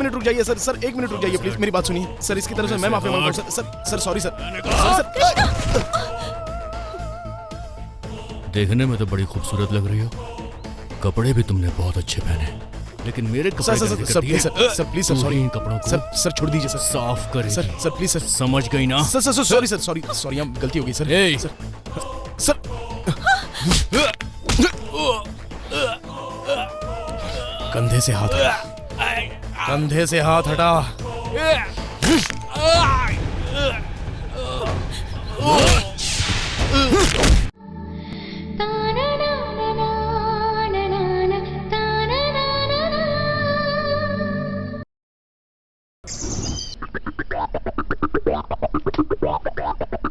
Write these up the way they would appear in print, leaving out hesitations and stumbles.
Minute रुक जाइए sir, sir 1 minute रुक जाइए प्लीज, मेरी बात सुनिए सर, इसकी तरफ से मैं माफी मांगता हूँ सर, सर सॉरी सर। देखने में तो बड़ी खूबसूरत लग रही हो, कपड़े भी तुमने बहुत अच्छे पहने, लेकिन मेरे कपड़े सर प्लीज सर सॉरी, इन कपड़ों को सर छोड़ दीजिए सर, साफ करें सर प्लीज सर, समझ गई ना? सर सॉरी सर, सॉरी हम गलती हो गई सर, सर कंधे से हाथ हटा, कंधे से हाथ हटा।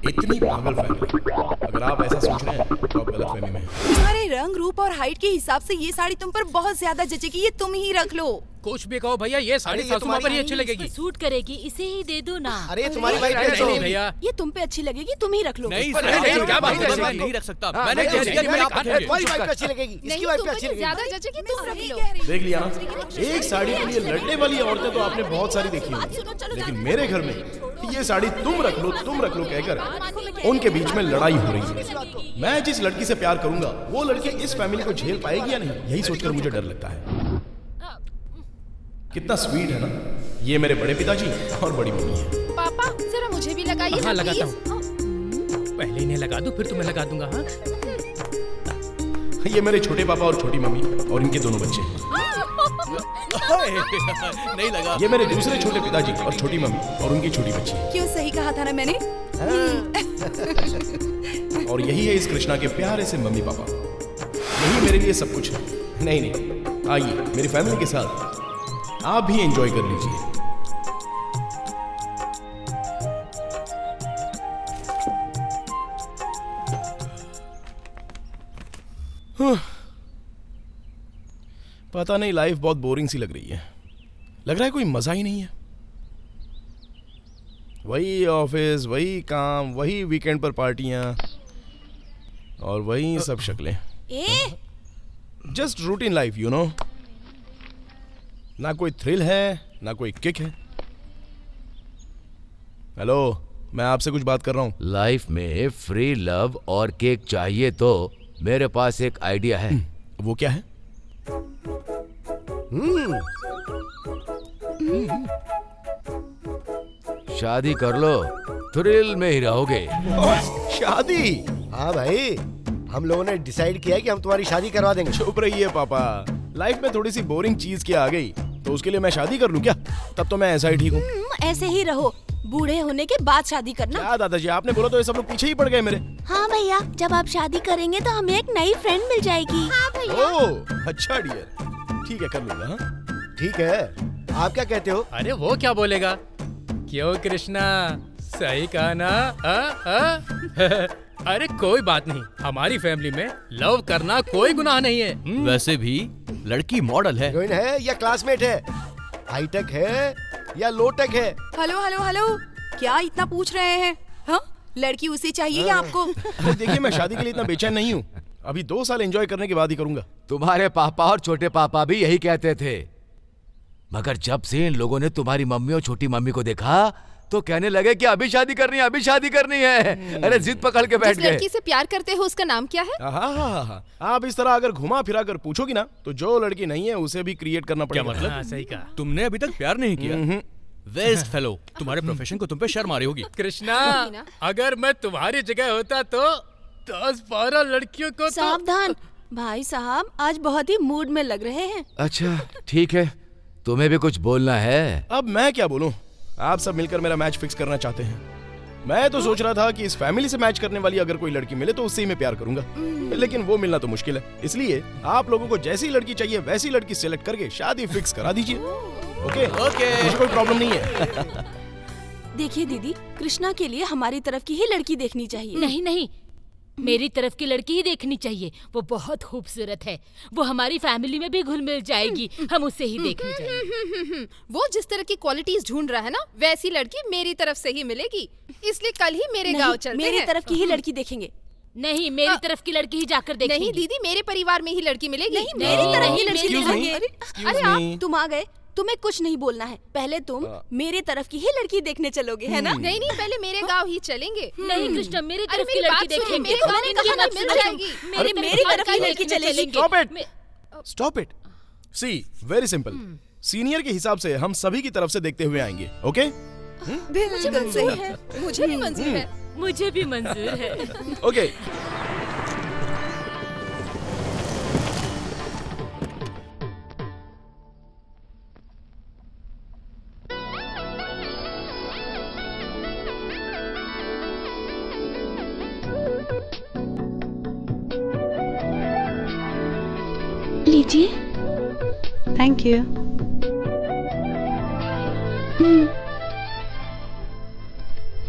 इतनी पागल फैमिली, अगर आप ऐसा सोच रहे हैं तो आप गलत फहमी में हैं। तुम्हारे रंग रूप और हाइट के हिसाब से ये साड़ी तुम पर बहुत ज्यादा जचेगी, ये तुम ही रख लो। कुछ भी कहो भैया, ये साड़ी सासू माँ पर ही अच्छी लगेगी। सूट करेगी, इसे ही दे दो ना। अरे तुम्हारी वाइफ नहीं भैया, ये तुम पे अच्छी लगेगी, तुम ही रख लो। नहीं क्या बात है, नहीं रख सकता मैंने कह दिया कि मेरे खाने तुम्हारी वाइफ पे अच्छी लगेगी, इसकी वाइफ पे अच्छी लगेगी। ज्यादा जचेगी तुम रख लो। देख लिया ना, एक साड़ी के लिए लड़ने वाली औरतें तो आपने बहुत सारी देखी होंगी, लेकिन मेरे घर में ये साड़ी तुम रख लो कहकर उनके बीच में लड़ाई हो रही है। मैं जिस लड़की से प्यार करूंगा वो लड़की इस फैमिली को झेल पाएगी या नहीं, यही सोचकर मुझे डर लगता है। कितना स्वीट है ना, ये मेरे बड़े पिताजी और बड़ी मम्मी है। पापा जरा मुझे भी लगाइए। हाँ लगाता हूँ, पहले इन्हें लगा दूं फिर तुम्हें लगा दूंगा। हाँ ये मेरे छोटे पापा और छोटी मम्मी और इनके दोनों बच्चे हैं। नहीं लगा। ये मेरे दूसरे छोटे पिताजी और छोटी मम्मी और उनकी छोटी बच्ची। क्यों सही कहा था ना मैंने। और यही है इस कृष्णा के प्यारे से मम्मी पापा, यही मेरे लिए सब कुछ है। नहीं आइए मेरी फैमिली के साथ आप भी एंजॉय कर लीजिए। पता नहीं लाइफ बहुत बोरिंग सी लग रही है, लग रहा है कोई मजा ही नहीं है। वही ऑफिस, वही काम, वही वीकेंड पर पार्टियां और वही सब शक्लें। Just routine life you know, ना कोई थ्रिल है ना कोई किक है। हेलो, मैं आपसे कुछ बात कर रहा हूँ। लाइफ में फ्री लव और केक चाहिए तो मेरे पास एक आइडिया है। वो क्या है? शादी कर लो, थ्रिल में ही रहोगे। शादी? हाँ भाई, हम लोगों ने डिसाइड किया कि हम तुम्हारी शादी करवा देंगे। चुप रहिए पापा, लाइफ में थोड़ी सी बोरिंग चीज क्या आ गई तो उसके लिए मैं शादी कर लूं क्या? तब तो मैं ऐसा ही ठीक हूँ। ऐसे ही रहो, बूढ़े होने के बाद शादी करना। क्या दादाजी, आपने बोला तो ये सब लोग पीछे ही पड़ गए मेरे। हाँ भैया, जब आप शादी करेंगे तो हमें एक नई फ्रेंड मिल जाएगी। हाँ भैया। ओह अच्छा डियर, ठीक है कर लूंगा। हाँ ठीक है, आप क्या कहते हो? अरे वो क्या बोलेगा, क्यों कृष्णा, सही कहा ना? अरे कोई बात नहीं, हमारी फैमिली में लव करना कोई गुनाह नहीं है। वैसे भी लड़की मॉडल है। हीरोइन है या क्लासमेट है, हाईटेक है या लोटेक है? हेलो हेलो हेलो, क्या इतना पूछ रहे हैं? हाँ, लड़की उसे चाहिए या आपको? देखिए मैं शादी के लिए इतना बेचैन नहीं हूँ, अभी 2 साल एंजॉय करने के बाद ही करूंगा। तुम्हारे पापा और छोटे पापा भी यही कहते थे, मगर जब से इन लोगों ने तुम्हारी मम्मी और छोटी मम्मी को देखा तो कहने लगे कि अभी शादी करनी है, अभी शादी करनी है। अरे जिद पकड़ के बैठ गए। जिस लड़की से प्यार करते हो उसका नाम क्या है? हाँ, आप इस तरह अगर घुमा फिरा कर पूछोगी ना तो जो लड़की नहीं है उसे भी क्रिएट करना पड़ेगा। क्या मतलब? हाँ, सही कहा। तुमने अभी तक प्यार नहीं किया? वेस्ट फेलो, तुम्हारे प्रोफेशन को तुम पे शर्म आ रही होगी। कृष्णा, अगर मैं तुम्हारी जगह होता तो 10-12 लड़कियों को सावधान भाई साहब, आज बहुत ही मूड में लग रहे हैं। अच्छा ठीक है, तुम्हें भी कुछ बोलना है? अब मैं क्या बोलूं, आप सब मिलकर मेरा मैच फिक्स करना चाहते हैं। मैं तो सोच रहा था कि इस फैमिली से मैच करने वाली अगर कोई लड़की मिले तो उससे ही मैं प्यार करूंगा, लेकिन वो मिलना तो मुश्किल है। इसलिए आप लोगों को जैसी लड़की चाहिए वैसी लड़की सिलेक्ट करके शादी फिक्स करा दीजिए। ओके मुझे कोई प्रॉब्लम नहीं है। देखिए दीदी, कृष्णा के लिए हमारी तरफ की ही लड़की देखनी चाहिए। नहीं नहीं, मेरी तरफ की लड़की ही देखनी चाहिए, वो बहुत खूबसूरत है, वो हमारी फैमिली में भी घुल मिल जाएगी, हम उसे ही देखनी चाहिए। वो जिस तरह की क्वालिटीज ढूंढ रहा है ना, वैसी लड़की मेरी तरफ से ही मिलेगी, इसलिए कल ही मेरे गांव चलते हैं। मेरी तरफ की ही लड़की देखेंगे। नहीं, मेरी तरफ की लड़की ही जाकर देखेंगे। नहीं दीदी, मेरे परिवार में ही लड़की मिलेगी। नहीं, मेरी तरफ ही लड़की Excuse me, देखेंगे। excuse अरे me. आप, तुम आ गए, तुम्हें कुछ नहीं बोलना है। पहले तुम मेरे तरफ की ही लड़की देखने चलोगे, है ना? नहीं नहीं, पहले मेरे गांव ही चलेंगे। नहीं कृष्णा, मेरी तरफ की मेरी लड़की बात सुनिए, देखेंगे। मेरे गाँव में कहाँ ना मिल जाएगी। मेरी तरफ की लड़की चलेगी। Stop it. See, very simple. Senior के हिसाब से हम सभी की तरफ से देखते हुए आएंगे, ओके? बिल्कुल सही है। मुझे भी मंजूर है। मुझे भी मंजूर है। ओके। लीजिए। Thank you.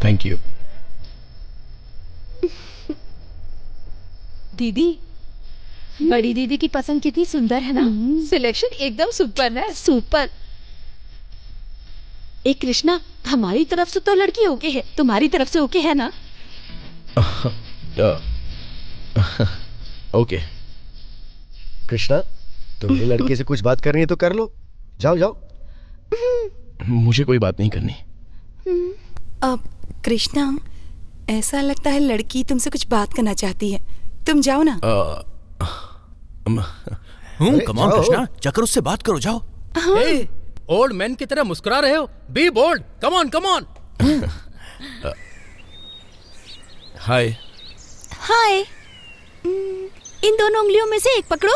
Thank you. दीदी, बड़ी दीदी की पसंद कितनी सुंदर है ना। सिलेक्शन एकदम सुपर है। सुपर। एक कृष्णा, हमारी तरफ से तो लड़की ओके है, तुम्हारी तरफ से ओके है ना? ओके। कृष्णा, तुम्हें लड़के से कुछ बात करनी है तो कर लो। जाओ जाओ। मुझे कोई बात नहीं करनी। अब कृष्णा, ऐसा लगता है लड़की तुमसे कुछ बात करना चाहती है। तुम जाओ ना। कम ऑन कृष्णा, जाकर उससे बात करो, जाओ। ओल्ड मैन की तरह मुस्कुरा रहे हो। Be bold. Come on come on. Hi. Hi. इन दोनों उंगलियों में से एक पकड़ो।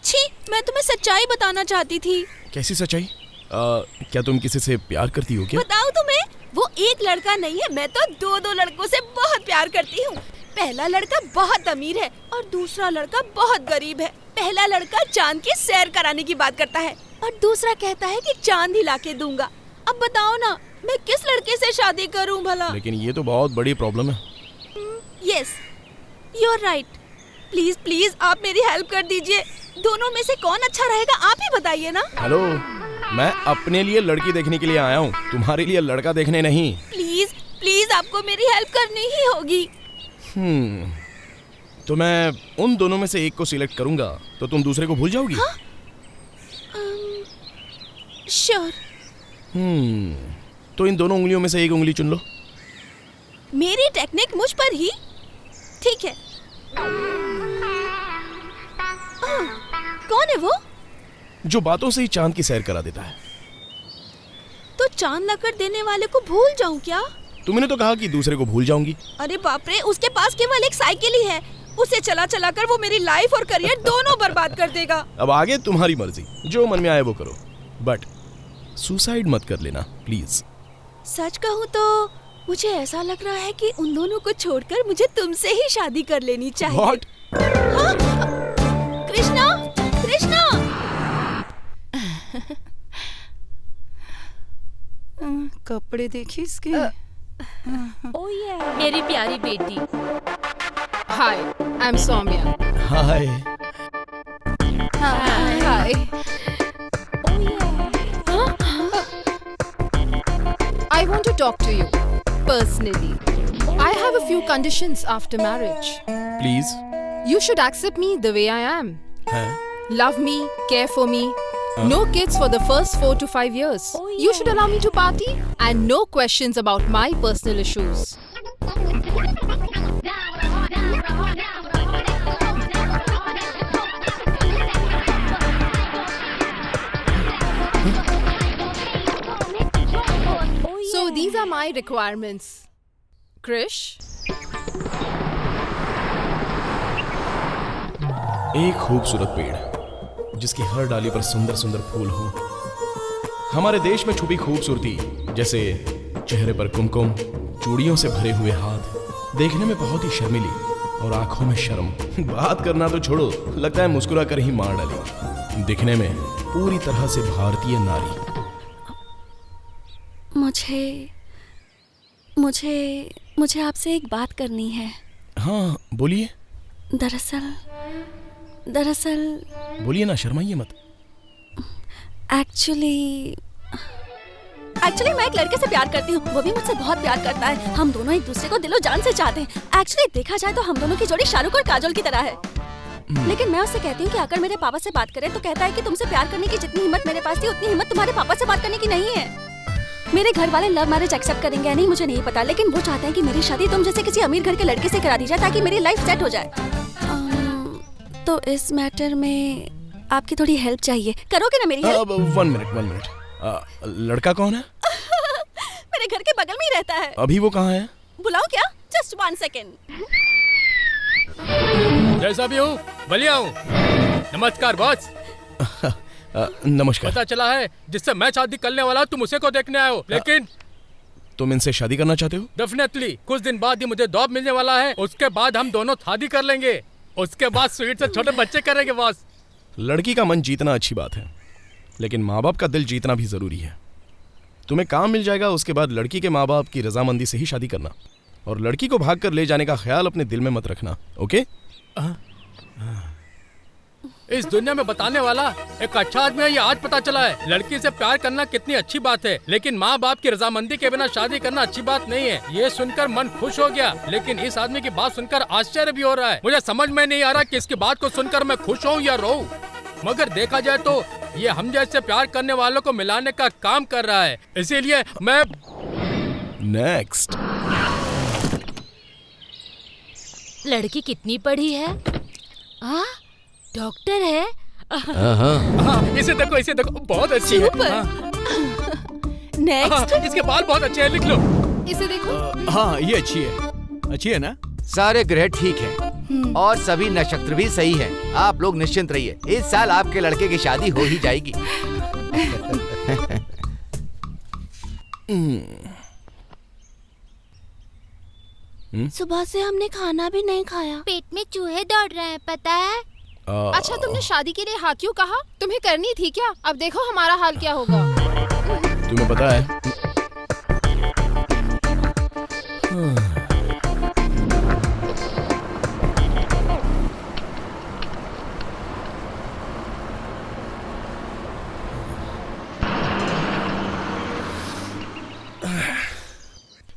छी, मैं तुम्हें सच्चाई बताना चाहती थी। कैसी सच्चाई? क्या तुम किसी से प्यार करती हो क्या? बताऊं तुम्हें? वो एक लड़का नहीं है, मैं तो दो लड़कों से बहुत प्यार करती हूँ। पहला लड़का बहुत अमीर है और दूसरा लड़का बहुत गरीब है। पहला लड़का चांद की सैर कराने की बात करता है और दूसरा कहता है कि चांद ही लाके दूंगा। अब बताओ ना, मैं किस लड़के से शादी करूं भला? लेकिन ये तो बहुत बड़ी प्रॉब्लम है। Yes, you are right. Please please आप मेरी हेल्प कर दीजिए। दोनों में से कौन अच्छा रहेगा, आप ही बताइए ना। हेलो, मैं अपने लिए लड़की देखने के लिए आया हूँ, तुम्हारे लिए लड़का देखने नहीं। प्लीज प्लीज आपको मेरी हेल्प करनी ही होगी। तो मैं उन दोनों में से एक को सिलेक्ट करूंगा, तो तुम दूसरे को भूल जाओगी? श्योर। तो इन दोनों उंगलियों में से एक उंगली चुन लो। मेरी टेक्निक मुझ पर ही ठीक है। कौन है वो? जो बातों से ही चांद की सैर करा देता है। तो चांद लाकर देने वाले को भूल जाऊं क्या? तुमने तो कहा कि दूसरे को भूल जाऊंगी। अरे बाप रे, उसके पास केवल एक साइकिल ही है। उसे चला चला कर वो मेरी लाइफ और करियर दोनों बर्बाद कर देगा। अब आगे तुम्हारी मर्जी, जो मन में आए वो करो, बट सुसाइड मत कर लेना प्लीज। सच कहूँ तो मुझे ऐसा लग रहा है कि उन दोनों को छोड़कर मुझे तुमसे ही शादी कर लेनी चाहिए। What? हाँ? कृष्णा, कृष्णा! कपड़े देखिए इसके। मेरी प्यारी बेटी। Hi, I am Saumya. Hi. Hi. I want to talk to you personally. I have a few conditions after marriage. Please. You should accept me the way I am. है? Love me, care for me. No kids for the first 4 to 5 years. You should allow me to party and no questions about my personal issues. So these are my requirements. Krish? एक खूबसूरत पेड़ जिसकी हर डाली पर सुंदर सुंदर फूल हो। हमारे देश में छुपी खूबसूरती, जैसे चेहरे पर कुमकुम, चूड़ियों से भरे हुए हाथ, देखने में बहुत ही शर्मीली और आंखों में शर्म। बात करना तो छोड़ो, लगता है मुस्कुरा कर ही मार डालेगी। दिखने में पूरी तरह से भारतीय नारी। मुझे आपसे एक बात करनी है। हाँ बोलिए। दरअसल बोलिए ना, शर्माइए मत। एक्चुअली मैं एक लड़के से प्यार करती हूँ, वो भी मुझसे बहुत प्यार करता है। हम दोनों एक दूसरे को दिलो जान से चाहते हैं। एक्चुअली देखा जाए तो हम दोनों की जोड़ी शाहरुख और काजोल की तरह है। लेकिन मैं उससे कहती हूँ कि अगर मेरे पापा से बात करे तो कहता है कि तुमसे प्यार करने की जितनी हिम्मत मेरे पास थी उतनी हिम्मत तुम्हारे पापा से बात करने की नहीं है। मेरे घर वाले लव मैरिज एक्सेप्ट करेंगे या नहीं मुझे नहीं पता, लेकिन वो चाहते हैं कि मेरी शादी तुम जैसे किसी अमीर घर के लड़के से करा दी जाए ताकि मेरी लाइफ सेट हो जाए। तो इस मैटर में आपकी थोड़ी हेल्प चाहिए, करोगे ना मेरी हेल्प? 1 मिनट। लड़का कौन है? मेरे घर के बगल में ही रहता है। अभी वो कहाँ है? बुलाओ क्या? Just 1 second. जैसा भी हूँ बढ़िया हूँ। नमस्कार बॉस। नमस्कार। पता चला है जिससे मैं शादी करने वाला तुम उसे को देखने आए हो, लेकिन तुम इनसे शादी करना चाहते हो? डेफिनेटली। कुछ दिन बाद ही मुझे जॉब मिलने वाला है, उसके बाद हम दोनों शादी कर लेंगे, उसके बाद स्वीट से छोटे बच्चे करेंगे बॉस। लड़की का मन जीतना अच्छी बात है, लेकिन माँ बाप का दिल जीतना भी जरूरी है। तुम्हें काम मिल जाएगा, उसके बाद लड़की के माँ बाप की रजामंदी से ही शादी करना, और लड़की को भाग कर ले जाने का ख्याल अपने दिल में मत रखना, ओके? इस दुनिया में बताने वाला एक अच्छा आदमी है, ये आज पता चला है। लड़की से प्यार करना कितनी अच्छी बात है, लेकिन माँ बाप की रजामंदी के बिना शादी करना अच्छी बात नहीं है। ये सुनकर मन खुश हो गया, लेकिन इस आदमी की बात सुनकर आश्चर्य भी हो रहा है। मुझे समझ में नहीं आ रहा कि इसकी बात को सुनकर मैं खुश हूँ या रोऊं। मगर देखा जाए तो ये हम जैसे प्यार करने वालों को मिलाने का काम कर रहा है, इसीलिए मैं नेक्स्ट। लड़की कितनी पढ़ी है? हाँ, डॉक्टर है। हाँ, इसे देखो बहुत अच्छी है। नेक्स्ट। इसके बाल बहुत अच्छे हैं, लिख लो। इसे देखो। हाँ ये अच्छी है ना? सारे ग्रह ठीक हैं और सभी नक्षत्र भी सही हैं। आप लोग निश्चिंत रहिए, इस साल आपके लड़के की शादी हो ही जाएगी। सुबह से हमने खाना भी नहीं खाया, पेट में चूहे दौड़ रहे हैं, पता है? अच्छा, तुमने शादी के लिए हाँ क्यों कहा? तुम्हें करनी थी क्या? अब देखो हमारा हाल क्या होगा। तुम्हें पता है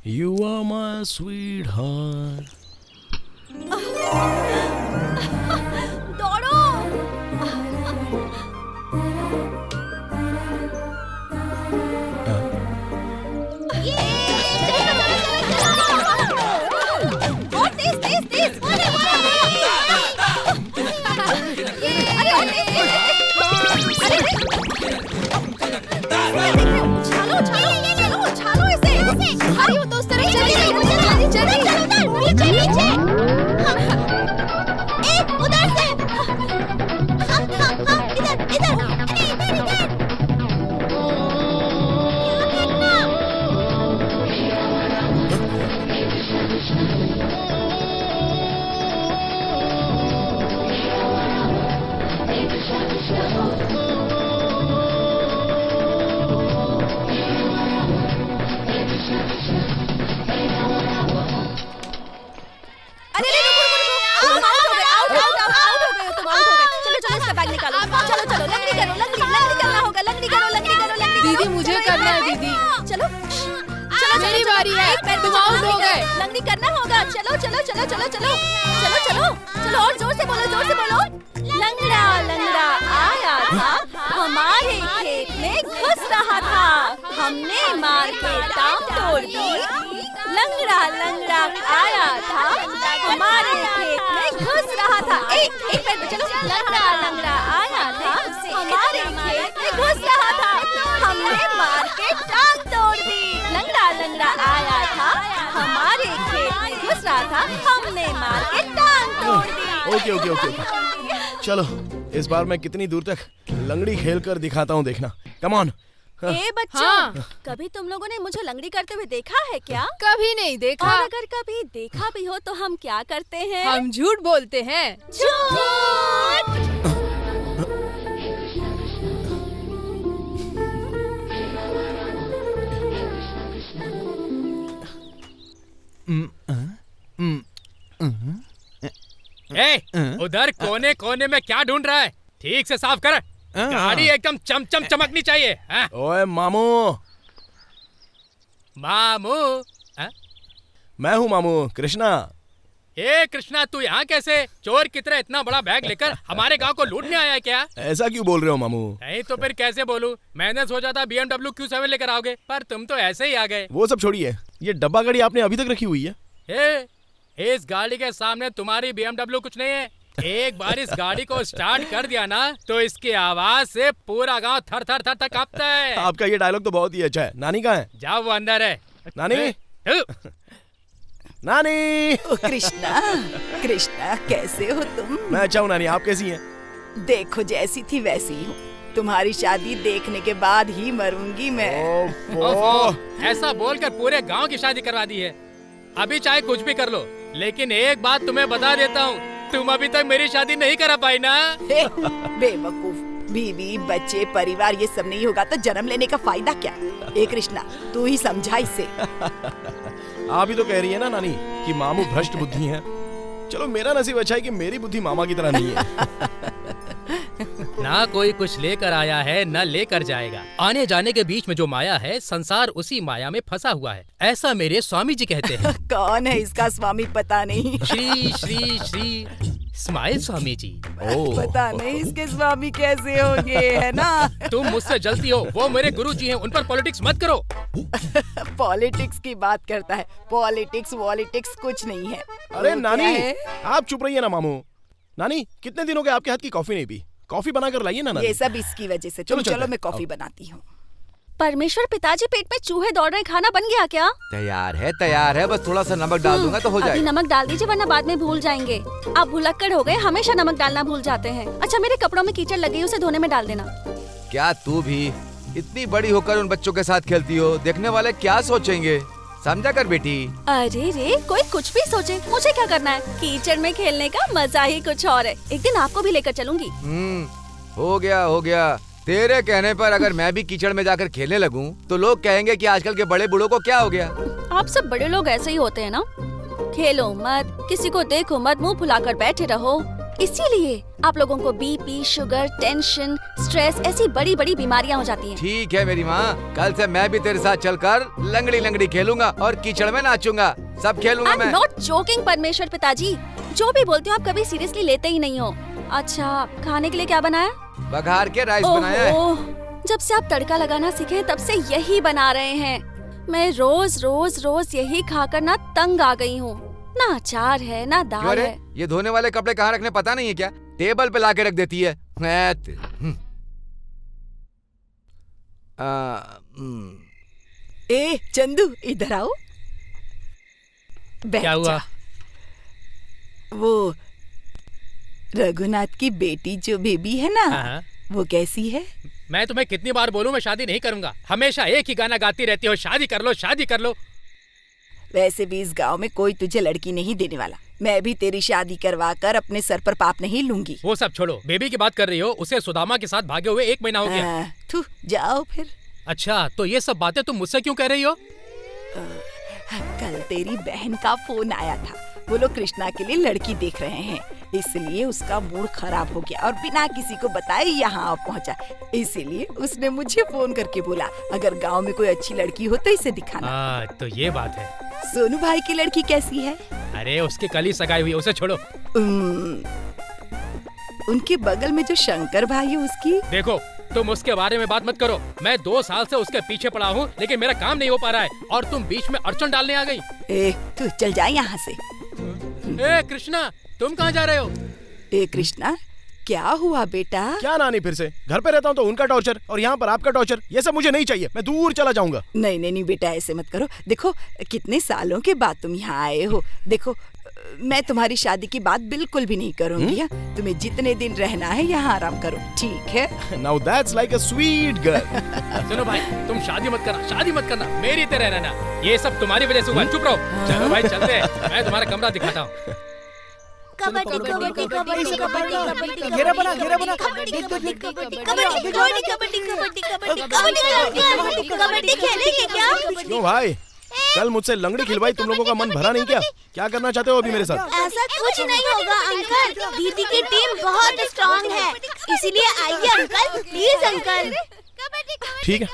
You are my sweetheart. दौड़ो। और तेज तेज तेज। उछालो इसे। अरे वो तो उस तरफ चली गई। जल्दी उधर से। इधर। दीदी मुझे करना है दीदी। चलो मेरी बारी है, तुम आउट हो गए। लंगड़ी करना होगा। चलो और जोर से बोलो। लंगड़ा आया था, हमारे खेत में घुस रहा था, हमने मार के टांग तोड़ दी। लंगड़ा आया था, हमारे खेत में घुस रहा था। एक मिनट चलो। लंगड़ा आया था, हमारे खेत में घुस रहा था, हमने मार के टांग तोड़ दी। लंगड़ा आया था, हमारे खेत में घुस रहा था, हमने मार के टांग तोड़ दी। ओके चलो, इस बार मैं कितनी दूर तक लंगड़ी खेल कर दिखाता हूँ, देखना। Come on. ए बच्चों, हाँ। कभी तुम लोगों ने मुझे लंगड़ी करते हुए देखा है क्या? कभी नहीं देखा। और अगर कभी देखा भी हो तो हम क्या करते हैं? हम झूठ बोलते हैं। झूठ। उधर कोने में क्या ढूंढ रहा है? ठीक से साफ कर। गाड़ी एकदम चमकनी चाहिए। ओए मामू। मामू? मैं हूँ मामू, कृष्णा। ए कृष्णा, तू यहाँ कैसे? चोर की तरह इतना बड़ा बैग लेकर हमारे गांव को लूटने आया क्या? ऐसा क्यों बोल रहे हो मामू? नहीं तो फिर कैसे बोलूं? मैंने सोचा था BMW Q7 लेकर आओगे, पर तुम तो ऐसे ही आ गए। वो सब छोड़िए, ये डब्बा गाड़ी आपने अभी तक रखी हुई है? इस गाड़ी के सामने तुम्हारी BMW कुछ नहीं है। एक बार इस गाड़ी को स्टार्ट कर दिया ना, तो इसकी आवाज से पूरा गांव थर थर थर थर कांपता है। आपका ये डायलॉग तो बहुत ही अच्छा है। नानी कहाँ है? जाओ, वो अंदर है। नानी, नानी। ओ कृष्णा, कृष्णा कैसे हो तुम? मैं अच्छा हूँ नानी, आप कैसी हैं? देखो जैसी थी वैसी ही हूँ। तुम्हारी शादी देखने के बाद ही मरूंगी मैं। ऐसा बोलकर पूरे गांव की शादी करवा दी है। अभी चाहे कुछ भी कर लो, लेकिन एक बात तुम्हें बता देता हूँ, तुम अभी तक मेरी शादी नहीं करा पाई ना। बेवकूफ, बीवी बच्चे परिवार ये सब नहीं होगा तो जन्म लेने का फायदा क्या? ए कृष्णा, तू ही समझा इसे। आप ही तो कह रही है ना नानी कि मामू भ्रष्ट बुद्धि हैं। चलो मेरा नसीब अच्छा है कि मेरी बुद्धि मामा की तरह नहीं है। ना कोई कुछ लेकर आया है न लेकर जाएगा। आने जाने के बीच में जो माया है, संसार उसी माया में फंसा हुआ है, ऐसा मेरे स्वामी जी कहते हैं। कौन है इसका स्वामी पता नहीं। श्री श्री श्री स्माइल स्वामी जी। पता नहीं इसके स्वामी कैसे होंगे, है ना? तुम मुझसे जलती हो, वो मेरे गुरु जी हैं, उन पर पॉलिटिक्स मत करो। पॉलिटिक्स की बात करता है, पॉलिटिक्स कुछ नहीं है। अरे नानी, आप चुप रहिए ना मामू। नानी, कितने दिन हो गए आपके हाथ की कॉफी नहीं पी? कॉफी बनाकर लाइए ना नानी। ये सब इसकी वजह से। चलो मैं कॉफी बनाती हूँ। परमेश्वर पिताजी, पेट में चूहे दौड़ रहे, खाना बन गया क्या? तैयार है, बस थोड़ा सा नमक डाल दूंगा तो हो जाएगा। अभी नमक डाल दीजिए वरना बाद में भूल जाएंगे। आप भुलक्कड़ हो गए, हमेशा नमक डालना भूल जाते हैं। अच्छा, मेरे कपड़ों में कीचड़ लगी, उसे धोने में डाल देना। क्या तू भी इतनी बड़ी होकर उन बच्चों के साथ खेलती हो? देखने वाले क्या सोचेंगे, समझा कर बेटी। अरे रे, कोई कुछ भी सोचे, मुझे क्या करना है? कीचड़ में खेलने का मजा ही कुछ और है। एक दिन आपको भी लेकर चलूंगी। हो गया। तेरे कहने पर अगर मैं भी कीचड़ में जाकर खेलने लगूं, तो लोग कहेंगे कि आजकल के बड़े बूढ़ों को क्या हो गया। आप सब बड़े लोग ऐसे ही होते हैं ना। खेलो मत, किसी को देखो मत, मुंह फुलाकर बैठे रहो। इसीलिए आप लोगों को बीपी, शुगर, टेंशन, स्ट्रेस ऐसी बड़ी बड़ी बीमारियां हो जाती हैं। ठीक है मेरी माँ, कल से मैं भी तेरे साथ चलकर लंगड़ी खेलूंगा और कीचड़ में नाचूंगा, सब खेलूंगा मैं। नॉट जोकिंग परमेश्वर पिताजी, जो भी बोलते हो आप कभी सीरियसली लेते ही नहीं हो। अच्छा, खाने के लिए क्या बनाया? बघार के राइस बनाया है। जब से आप तड़का लगाना सीखे तब से यही बना रहे हैं। मैं रोज यही खाकर ना तंग आ गई हूँ। ना अचार है ना दाल है। ये धोने वाले कपड़े कहाँ रखने पता नहीं है क्या? टेबल पे लाके रख देती है। ए चंदू, इधर आओ। क्या हुआ? वो रघुनाथ की बेटी जो बेबी है ना, वो कैसी है? मैं तुम्हें कितनी बार बोलूं, मैं शादी नहीं करूंगा। हमेशा एक ही गाना गाती रहती हो, शादी कर लो, शादी कर लो। वैसे भी इस गांव में कोई तुझे लड़की नहीं देने वाला। मैं भी तेरी शादी करवा कर अपने सर पर पाप नहीं लूंगी। वो सब छोड़ो, बेबी की बात कर रही हो। उसे सुदामा के साथ भागे हुए 1 महीना हो गया। जाओ फिर। अच्छा, तो ये सब बातें तुम मुझसे क्यों कह रही हो? कल तेरी बहन का फोन आया था। वो लोग कृष्णा के लिए लड़की देख रहे हैं, इसलिए उसका मूड खराब हो गया और बिना किसी को बताए यहाँ पहुँचा। इसीलिए उसने मुझे फोन करके बोला अगर गांव में कोई अच्छी लड़की हो तो इसे दिखाना। तो ये बात है। सोनू भाई की लड़की कैसी है? अरे उसकी कल ही सगाई हुई, उसे छोड़ो। उनके बगल में जो शंकर भाई है उसकी। देखो, तुम उसके बारे में बात मत करो। मैं 2 साल से उसके पीछे पड़ा हूँ, लेकिन मेरा काम नहीं हो पा रहा है और तुम बीच में अड़चन डालने आ गई। तू चल जा यहाँ से। कृष्णा, तुम कहाँ जा रहे हो? कृष्णा, क्या हुआ बेटा? क्या नानी, फिर से घर पे रहता हूँ तो उनका टॉर्चर और यहाँ पर आपका टॉर्चर, ये सब मुझे नहीं चाहिए। मैं दूर चला जाऊंगा। नहीं बेटा, ऐसे मत करो। देखो कितने सालों के बाद तुम यहाँ आए हो। देखो मैं तुम्हारी शादी की बात बिल्कुल भी नहीं करूँगी। तुम्हें जितने दिन रहना है यहाँ आराम करो, ठीक है? Now that's like a sweet girl. सुनो भाई, तुम शादी मत करना, मेरी तरह रहना। ये सब तुम्हारी वजह से हुआ। चुप रहो। चलो भाई चलते हैं, मैं तुम्हारा कमरा दिखाता हूँ। कबड्डी कबड्डी कबड्डी कबड्डी घेरा बना कबड्डी खेलेंगे क्या? क्यों भाई, कल मुझसे लंगड़ी खिलवाई, तुम लोगों का मन भरा नहीं क्या? क्या करना चाहते हो अभी मेरे साथ? ऐसा कुछ नहीं होगा अंकल, दीदी की टीम बहुत स्ट्रांग है, इसीलिए आइए अंकल, प्लीज अंकल। ठीक है।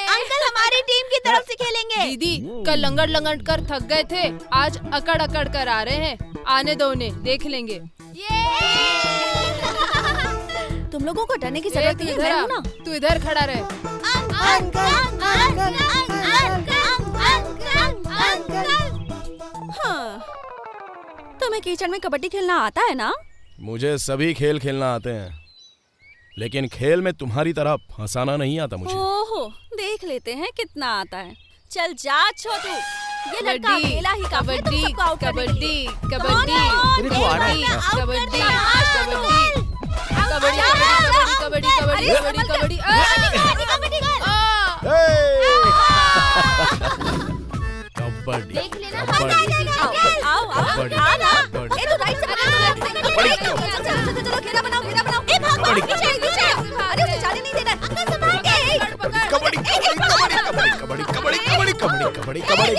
अंकल हमारी टीम की तरफ से खेलेंगे। दीदी कल लंगड़ लंगड़ कर थक गए थे, आज अकड़ अकड़ कर आ रहे हैं। आने दो उन्हें, देख लेंगे। तुम लोगों को डरने की जरूरत नहीं है, मैं हूं ना। तू इधर खड़ा रहे। हाँ, तुम्हें कीचड़ में कबड्डी खेलना आता है ना? मुझे सभी खेल खेलना आते हैं, लेकिन खेल में तुम्हारी तरह फंसाना नहीं आता मुझे। ओहो, देख लेते हैं कितना आता है। चल जा छोटू, ये लड़का अकेला ही काफी है तुम सबको आउट करने के लिए। कबड्डी कबड्डी कबड्डी कबड्डी कबड्डी कबड्डी कबड्डी कबड्डी देख लेना, आओ आ ना। ए तू राइट से चलो घेरा बनाओ। ए भाग पीछे। अरे उसे जाने नहीं देना।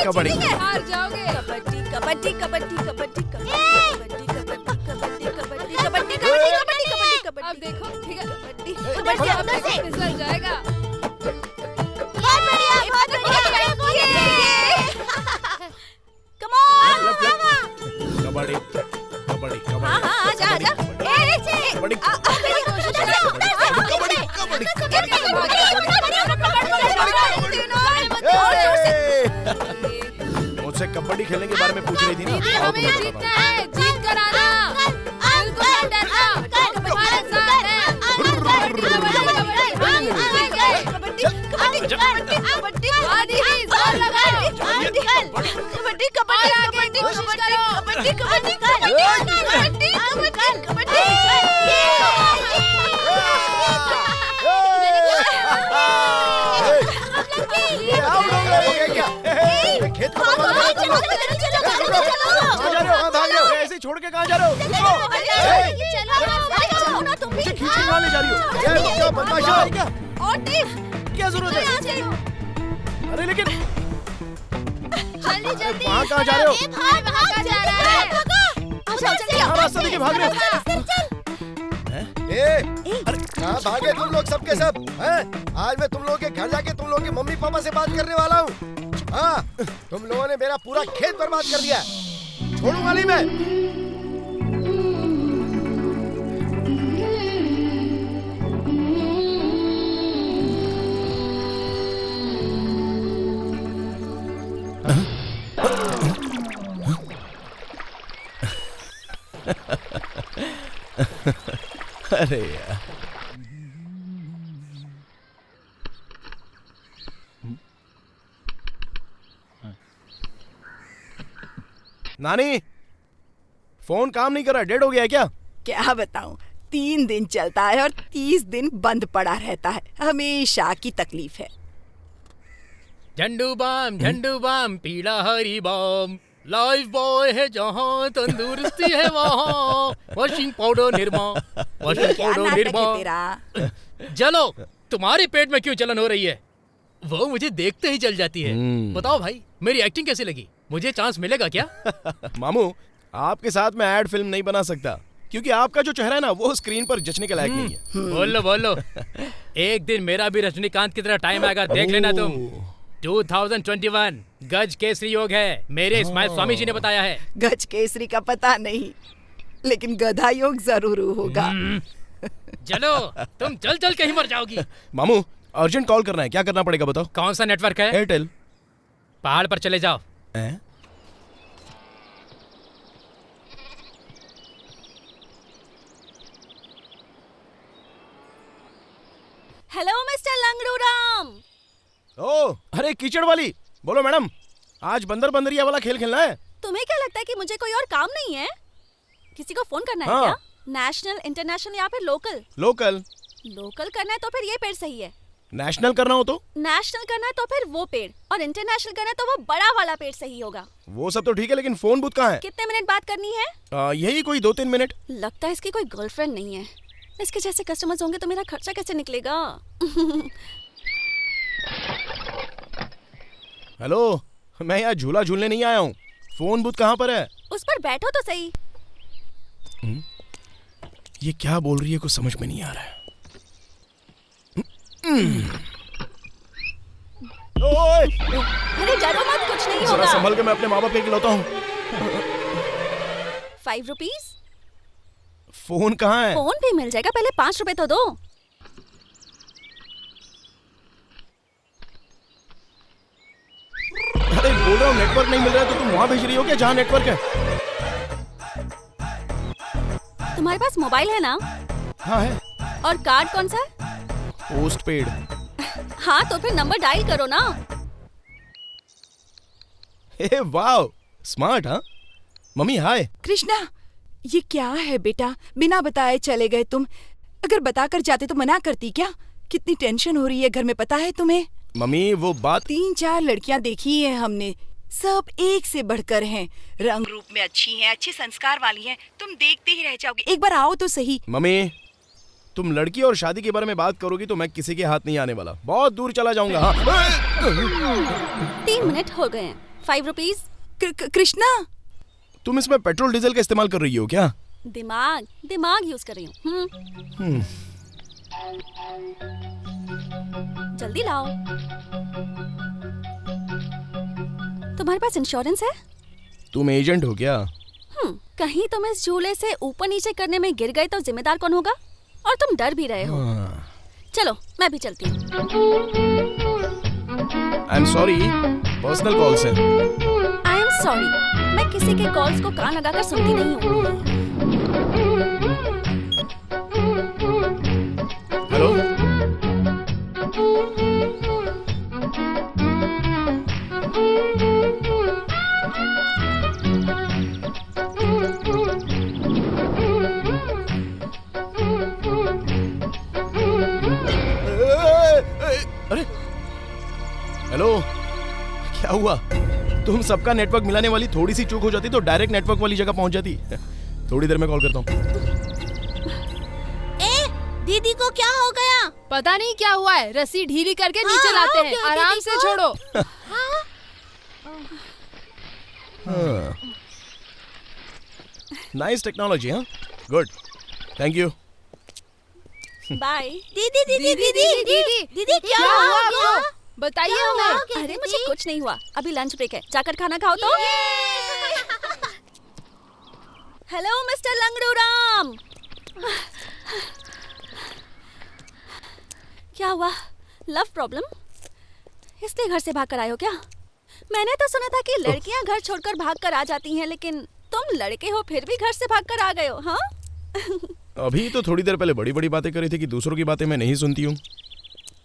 कबड्डी हार जाओगे। अब देखो, ठीक है, फिसल जाएगा। मुझसे कबड्डी खेलने के बारे में पूछ रही थी ना। दीदी हमें जीतना है, जीत कर आना। बिल्कुल मत डरना, तुम्हारे साथ है। हाँ दीदी, जोर लगाओ। ऐसे छोड़ के कहाँ जा रहे हो? मुझे खींच के कहाँ ले जा रही हो? क्या बदमाशी है क्या? क्या जरूरत है? अरे लेकिन वहाँ कहाँ जा रहे हो? रास्ता देखिए, भाग रहे हो। अरे कहाँ भागे तुम लोग सबके सब? हैं? आज मैं तुम लोगों के घर जाके तुम लोगों के मम्मी पापा से बात करने वाला हूँ। हाँ, तुम लोगों ने मेरा पूरा खेत बर्बाद कर दिया, छोड़ूंगा नहीं मैं। अरे यार, नानी फोन काम नहीं कर रहा, डेड हो गया है क्या? क्या बताऊं, 3 दिन चलता है और 30 दिन बंद पड़ा रहता है। हमेशा की तकलीफ है। झंडू बाम पीला हरी बाम, लाइफ बॉय है जहाँ तंदुरुस्ती है वहाँ, वॉशिंग पाउडर निर्मा, वॉशिंग क्या पाउडर नाटक है निर्मा। तेरा? चलो, तुम्हारे पेट में क्यों जलन हो रही है? वो मुझे देखते ही जल जाती है। बताओ भाई, मेरी एक्टिंग कैसी लगी? मुझे चांस मिलेगा क्या? मामू, आपके साथ मैं एड फिल्म नहीं बना सकता, क्योंकि आपका जो चेहरा है ना, वो स्क्रीन पर जचने के लायक नहीं है। बोलो एक दिन मेरा भी रजनीकांत की तरह टाइम आएगा, देख लेना तुम। 2021 गज केसरी योग है, मेरे स्माइल स्वामी जी ने बताया है। गज केसरी का पता नहीं, लेकिन गधा योग जरूर होगा। चलो, तुम चल के ही मर जाओगी। मामू, अर्जेंट कॉल करना है, क्या करना पड़ेगा बताओ? कौन सा नेटवर्क है? एयरटेल। पहाड़ पर चले जाओ। Hello mister Langdu Ram. ओ, अरे कीचड़ वाली, बोलो मैडम, आज बंदर बंदरिया वाला खेल खेलना है। तुम्हें क्या लगता है कि मुझे कोई और काम नहीं है? किसी को फोन करना है हाँ। क्या? नेशनल, इंटरनेशनल या फिर लोकल? लोकल। लोकल करना है तो फिर ये पेड़ सही है। नेशनल करना हो तो? नेशनल करना है तो फिर वो पेड़, और इंटरनेशनल करना है तो वो बड़ा वाला पेड़ सही होगा। वो सब तो ठीक है, लेकिन फोन बूथ कहाँ है? कितने मिनट बात करनी है? यही कोई 2-3 मिनट। लगता है इसकी कोई गर्लफ्रेंड नहीं है। इसके जैसे कस्टमर्स होंगे तो मेरा खर्चा कैसे निकलेगा? हेलो, मैं यहाँ झूला झूलने नहीं आया हूँ। फोन बूथ कहाँ पर है? उस पर बैठो तो सही। ये क्या बोल रही है, कुछ समझ में नहीं आ रहा है। ओए अरे डरो मत, कुछ नहीं जरा होगा। संभल के, मैं अपने माँ बाप के खिलौता हूँ। 5 रुपीज। फोन कहाँ है? फोन भी मिल जाएगा, पहले 5 रुपए तो दो। अरे बोल रहा हूँ नेटवर्क नहीं मिल रहा है, तो तुम वहाँ भेज रही हो क्या जहाँ नेटवर्क है? तुम्हारे पास मोबाइल है ना? हाँ है। और कार्ड कौन सा है? Post paid. हाँ तो फिर नंबर डायल करो ना। हे वाह, स्मार्ट। हाँ मम्मी हाय। कृष्णा, ये क्या है बेटा? बिना बताए चले गए तुम। अगर बताकर जाते तो मना करती क्या? कितनी टेंशन हो रही है घर में, पता है तुम्हें? मम्मी वो बात 3-4 लड़कियां देखी है हमने, सब एक से बढ़कर हैं। रंग रूप में अच्छी हैं, अच्छे संस्कार वाली हैं। तुम देखते ही रह जाओगे, एक बार आओ तो सही। मम्मी तुम लड़की और शादी के बारे में बात करोगी तो मैं किसी के हाथ नहीं आने वाला, बहुत दूर चला जाऊंगा। हाँ 3 मिनट हो गए हैं। 5 रुपीज। कृष्णा, तुम इसमें पेट्रोल डीजल का इस्तेमाल कर रही हो क्या? दिमाग यूज कर रही हूँ। जल्दी लाओ। तुम्हारे पास इंश्योरेंस है? तुम एजेंट हो क्या? कहीं तुम इस झूले से ऊपर नीचे करने में गिर गए तो जिम्मेदार कौन होगा? और तुम डर भी रहे हो। चलो मैं भी चलती हूँ। I am sorry, personal calls हैं। आई एम सॉरी, मैं किसी के कॉल्स को कान लगाकर सुनती नहीं हूँ। हेलो अरे हेलो, क्या हुआ? तुम सबका नेटवर्क मिलाने वाली थोड़ी सी चूक हो जाती तो डायरेक्ट नेटवर्क वाली जगह पहुंच जाती। थोड़ी देर में कॉल करता हूँ। दीदी को क्या हो गया? पता नहीं क्या हुआ है, रस्सी ढीली करके नीचे लाते हैं। आराम से छोड़ो। Nice technology. हाँ गुड, थैंक यू। बाय। दीदी दीदी दीदी दीदी दीदी क्या हुआ आपको? बताइए हमें। अरे मुझे कुछ नहीं हुआ, अभी लंच ब्रेक है, जाकर खाना खाओ तो। Hello mister Langdu Ram. क्या हुआ? Love problem? इसलिए घर से भागकर आए हो क्या? मैंने तो सुना था कि लड़कियां घर छोड़कर भागकर आ जाती हैं, लेकिन तुम लड़के हो फिर भी घर से भागकर आ गए हो। हाँ अभी तो थोड़ी देर पहले बड़ी बड़ी बातें करी थी कि दूसरों की बातें मैं नहीं सुनती हूँ।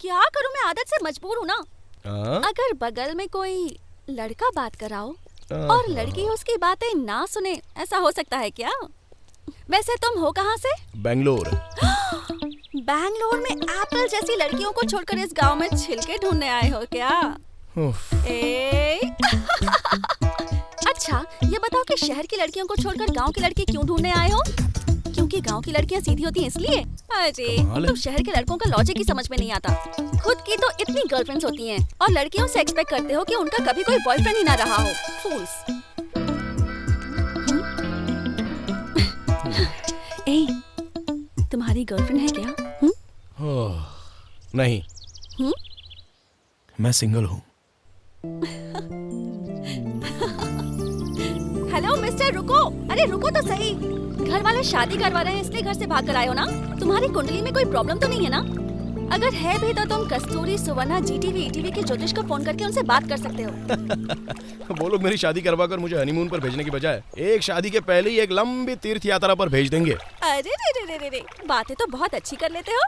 क्या करूं, मैं आदत से मजबूर हूँ ना। अगर बगल में कोई लड़का बात कराओ और लड़की उसकी बातें ना सुने, ऐसा हो सकता है क्या? वैसे तुम हो कहाँ से? बेंगलोर। बैंगलोर में एप्पल जैसी लड़कियों को छोड़कर इस गांव में छिलके ढूंढने आए हो क्या? अच्छा ये बताओ कि शहर की लड़कियों को छोड़कर गांव की लड़की क्यों ढूंढने आए हो? क्योंकि गांव की लड़कियां सीधी होती हैं इसलिए? अरे तो शहर के लड़कों का लॉजिक ही समझ में नहीं आता। खुद की तो इतनी गर्लफ्रेंड्स होती हैं और लड़कियों से एक्सपेक्ट करते हो कि उनका कभी कोई बॉयफ्रेंड ही ना रहा हो। फूल्स। ए, तुम्हारी गर्लफ्रेंड है क्या? नहीं। मैं सिंगल हूँ। हेलो मिस्टर, रुको। अरे रुको तो सही। घर वाले शादी करवा रहे हैं इसलिए घर से भाग कर आए हो ना? तुम्हारी कुंडली में कोई प्रॉब्लम तो नहीं है ना? अगर है भी तो तुम कस्तूरी, सुवर्णा, जीटीवी, ईटीवी के ज्योतिष को फोन करके उनसे बात कर सकते हो। वो लोग मेरी शादी करवा कर मुझे हनीमून पर भेजने की बजाय एक शादी के पहले ही एक लंबी तीर्थ यात्रा पर भेज देंगे। अरे रे रे रे, बातें तो बहुत अच्छी कर लेते हो।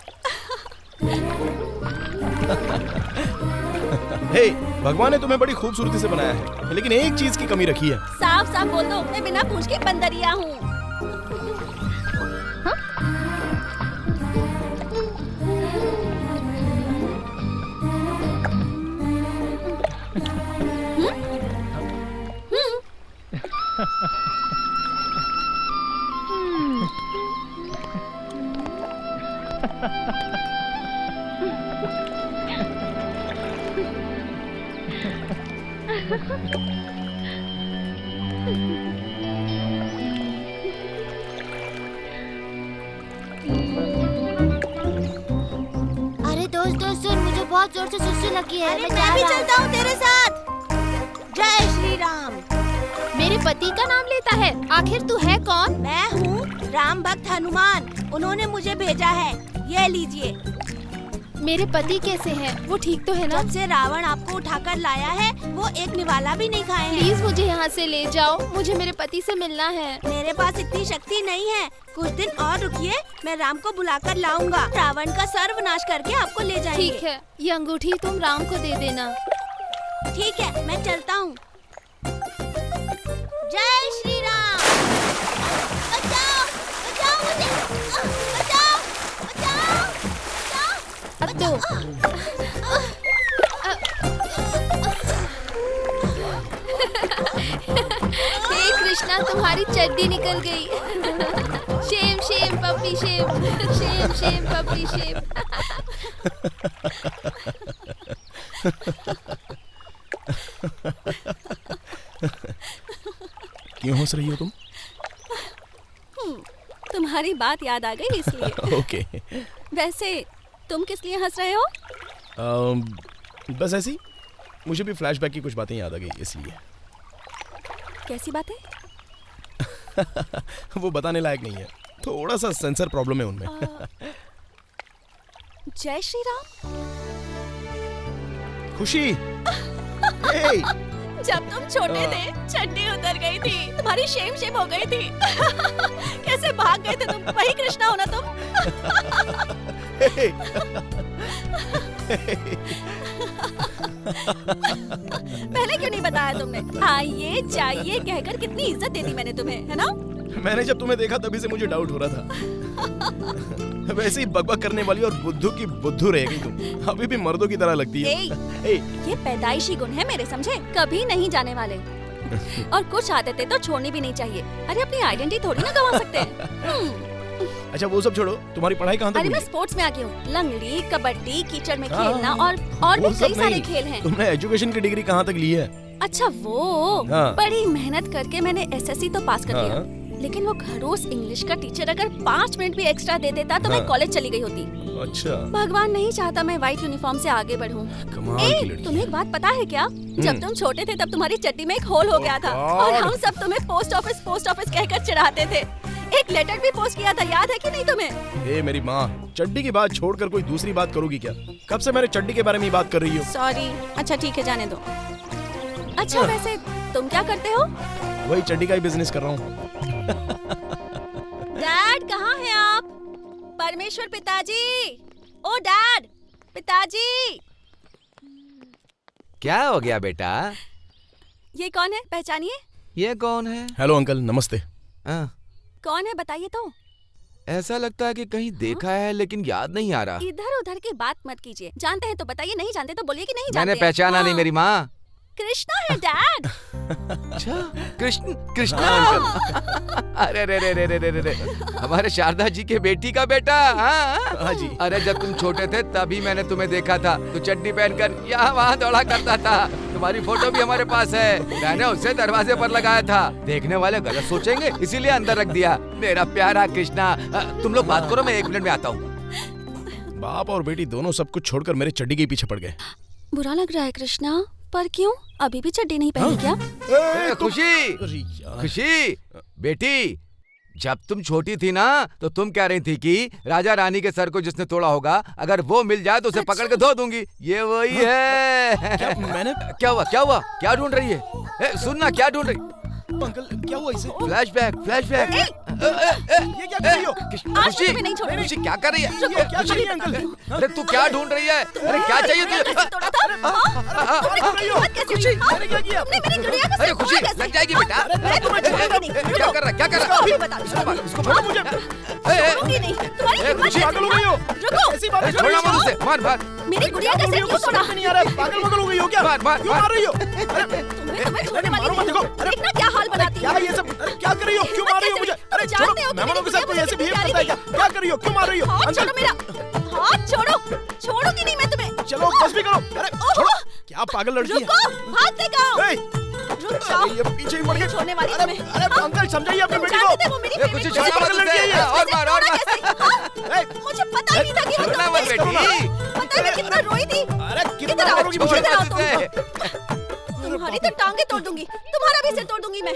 हे, भगवान ने तुम्हें बड़ी खूबसूरती से बनाया है, लेकिन एक चीज की कमी रखी है। साफ साफ बोल दो, मैं बिना पूछ के बंदरिया हूँ। अरे दोस्त दोस्त सुन, मुझे बहुत बहुत जोर से सुस्ती लगी है। अरे मैं भी चलता हूँ तेरे साथ। जय श्री राम। मेरे पति का नाम लेता है, आखिर तू है कौन? मैं हूँ राम भक्त हनुमान, उन्होंने मुझे भेजा है। ये लीजिए। मेरे पति कैसे हैं? वो ठीक तो है ना? जब से रावण आपको उठाकर लाया है वो एक निवाला भी नहीं खाए हैं। प्लीज मुझे यहाँ से ले जाओ, मुझे मेरे पति से मिलना है। मेरे पास इतनी शक्ति नहीं है, कुछ दिन और रुकिए, मैं राम को बुलाकर लाऊंगा। रावण का सर्वनाश करके आपको ले जाएंगे। ठीक है, ये अंगूठी तुम राम को दे देना। ठीक है, मैं चलता हूँ। जय श्री राम। बचाओ, बचाओ मुझे, बचाओ, बचाओ, बचाओ। अब तो हे कृष्णा, तुम्हारी चड्डी निकल गई। Shem shame puppy shame, Shem shame puppy shame. क्यों हंस रही हो तुम? तुम्हारी बात याद आ गई इसलिए। ओके। वैसे तुम किस लिए हंस रहे हो? बस ऐसी, मुझे भी फ्लैशबैक की कुछ बातें याद आ गई इसलिए। कैसी बातें? वो बताने लायक नहीं है, थोड़ा सा सेंसर प्रॉब्लम है उनमें। जय श्री राम। खुशी। जब तुम छोटे थे चड्डी उतर गई थी, तुम्हारी शेम शेम हो गई थी। कैसे भाग गए थे तुम? वही कृष्णा हो ना तुम? पहले क्यों नहीं बताया तुमने? आइए जाइए कहकर कितनी इज्जत दे दी मैंने तुम्हें, है ना? मैंने जब तुम्हें देखा तभी से मुझे डाउट हो रहा था। वैसे ही बकबक करने वाली और बुद्धू की बुद्धू रह गई तुम। अभी भी मर्दों की तरह लगती है। ये पैदाइशी गुण है मेरे, समझे? कभी नहीं जाने वाले। और कुछ आदतें तो छोड़नी भी नहीं चाहिए। अरे अपनी आइडेंटिटी थोड़ी ना गंवा सकते हैं। अच्छा वो सब छोड़ो, तुम्हारी पढ़ाई कहाँ तक अरे हुई? मैं स्पोर्ट्स में आ गई हूँ। लंगड़ी, कबड्डी, कीचड़ में खेलना और भी कई सारे खेल हैं। तुमने एजुकेशन की डिग्री कहाँ तक ली है? अच्छा वो बड़ी मेहनत करके मैंने एसएससी तो पास कर लिया, लेकिन वो खड़ूस इंग्लिश का टीचर अगर 5 मिनट भी एक्स्ट्रा दे देता तो मैं कॉलेज चली गई होती। अच्छा। भगवान नहीं चाहता मैं व्हाइट यूनिफॉर्म से आगे बढ़ूं। तुम्हें एक बात पता है क्या? जब तुम छोटे थे तब तुम्हारी चड्डी में एक होल हो गया था और हम सब तुम्हें पोस्ट ऑफिस कहकर चिढ़ाते थे। एक लेटर भी पोस्ट किया था, याद है कि नहीं तुम्हें? ए मेरी माँ, चड्डी की बात छोड़कर कोई दूसरी बात करोगी क्या? कब से मेरे चड्डी के बारे में ही बात कर रही हो? सॉरी। अच्छा ठीक है, जाने दो। अच्छा वैसे तुम क्या करते हो? वही चड्डी का ही बिजनेस कर रहा हूँ। डैड कहाँ हैं आप? परमेश्वर पिताजी, ओ डैड, पिताजी। क्या हो गया बेटा? ये कौन है, पहचानिए? ये कौन है? हेलो अंकल, नमस्ते। कौन है बताइए तो। ऐसा लगता है कि कहीं देखा है लेकिन याद नहीं आ रहा। इधर उधर की बात मत कीजिए, जानते हैं तो बताइए, नहीं जानते तो बोलिए कि नहीं जानते। मैंने पहचाना नहीं मेरी माँ। कृष्णा है डैड। अच्छा कृष्णा अंकल। अरे रे रे रे रे रे रे, हमारे शारदा जी के बेटी का बेटा। हाँ जी। अरे जब तुम छोटे थे तभी मैंने तुम्हें देखा था, तो चड्डी पहनकर यहाँ वहाँ दौड़ा करता था। तुम्हारी फोटो भी हमारे पास है, मैंने उसे दरवाजे पर लगाया था। देखने वाले गलत सोचेंगे इसीलिए अंदर रख दिया। मेरा प्यारा कृष्णा, तुम लोग बात करो, मैं 1 मिनट में आता हूँ। बाप और बेटी दोनों सब कुछ छोड़कर मेरे चड्डी के पीछे पड़ गए। बुरा लग रहा है कृष्णा, पर क्यों? अभी भी चड्डी नहीं पहनी क्या? खुशी बेटी, जब तुम छोटी थी ना तो तुम कह रही थी कि राजा रानी के सर को जिसने तोड़ा होगा अगर वो मिल जाए तो उसे पकड़ के धो दूंगी। ये वही है। क्या हुआ? क्या ढूंढ रही है? सुनना, क्या ढूंढ रही? अंकल क्या हुआ इसे? फ्लैशबैक। ये क्या कर रही हो? खुशी क्या कर रही है? क्या कर रही है अंकल? अरे तू क्या ढूंढ रही है? अरे क्या चाहिए तुझे? अरे खुशी लग जाएगी बेटा। क्या कर रहा? इसको छोड़ो मुझे। खुशी पागल हो गई हो? ऐसी बातें छोड़ना मत उसे। मार। मेरी गुड़िया कैसे क्यों छोड़ा? नहीं आ रहा है, पागल हो गई हो क्या? क्यों मार रही हो? देखना क्या हाल बनाती है। ये सब क्या कर रही हो? क्यों मार रही हो मुझे? अरे छोड़ो, मेहमानों के साथ कोई ऐसे बिहेव करता है क्या? क्या कर रही हो? क्यों मार रही हो? हाथ छोड़ो मेरा, हाथ छोड़ो। छोड़ूंगी नहीं मैं तुम्हें। चलो बस भी करो। अरे छोड़ो। क्या पागल लड़की है। रुको, भाग देगा। रुक जाओ। ये पीछे ही पड़ गई। छोड़ने वाली तुम्हें। अरे अंकल समझाइए अपनी बेटी जानते थे को। वो मेरी कुछ फेवरेट छोटा पागल लड़की है ये। और मार और मार। मुझे पता नहीं था कि वो छोड़ना मत बेटी। पता नहीं कितना रोई थी। अरे कितना इधर आओ, मारोगी मुझे? इधर आओ तुम। छोड़ तुम्हारी तो टांगे तोड़ दूंगी, तुम्हारा भी सिर तोड़ दूंगी मैं।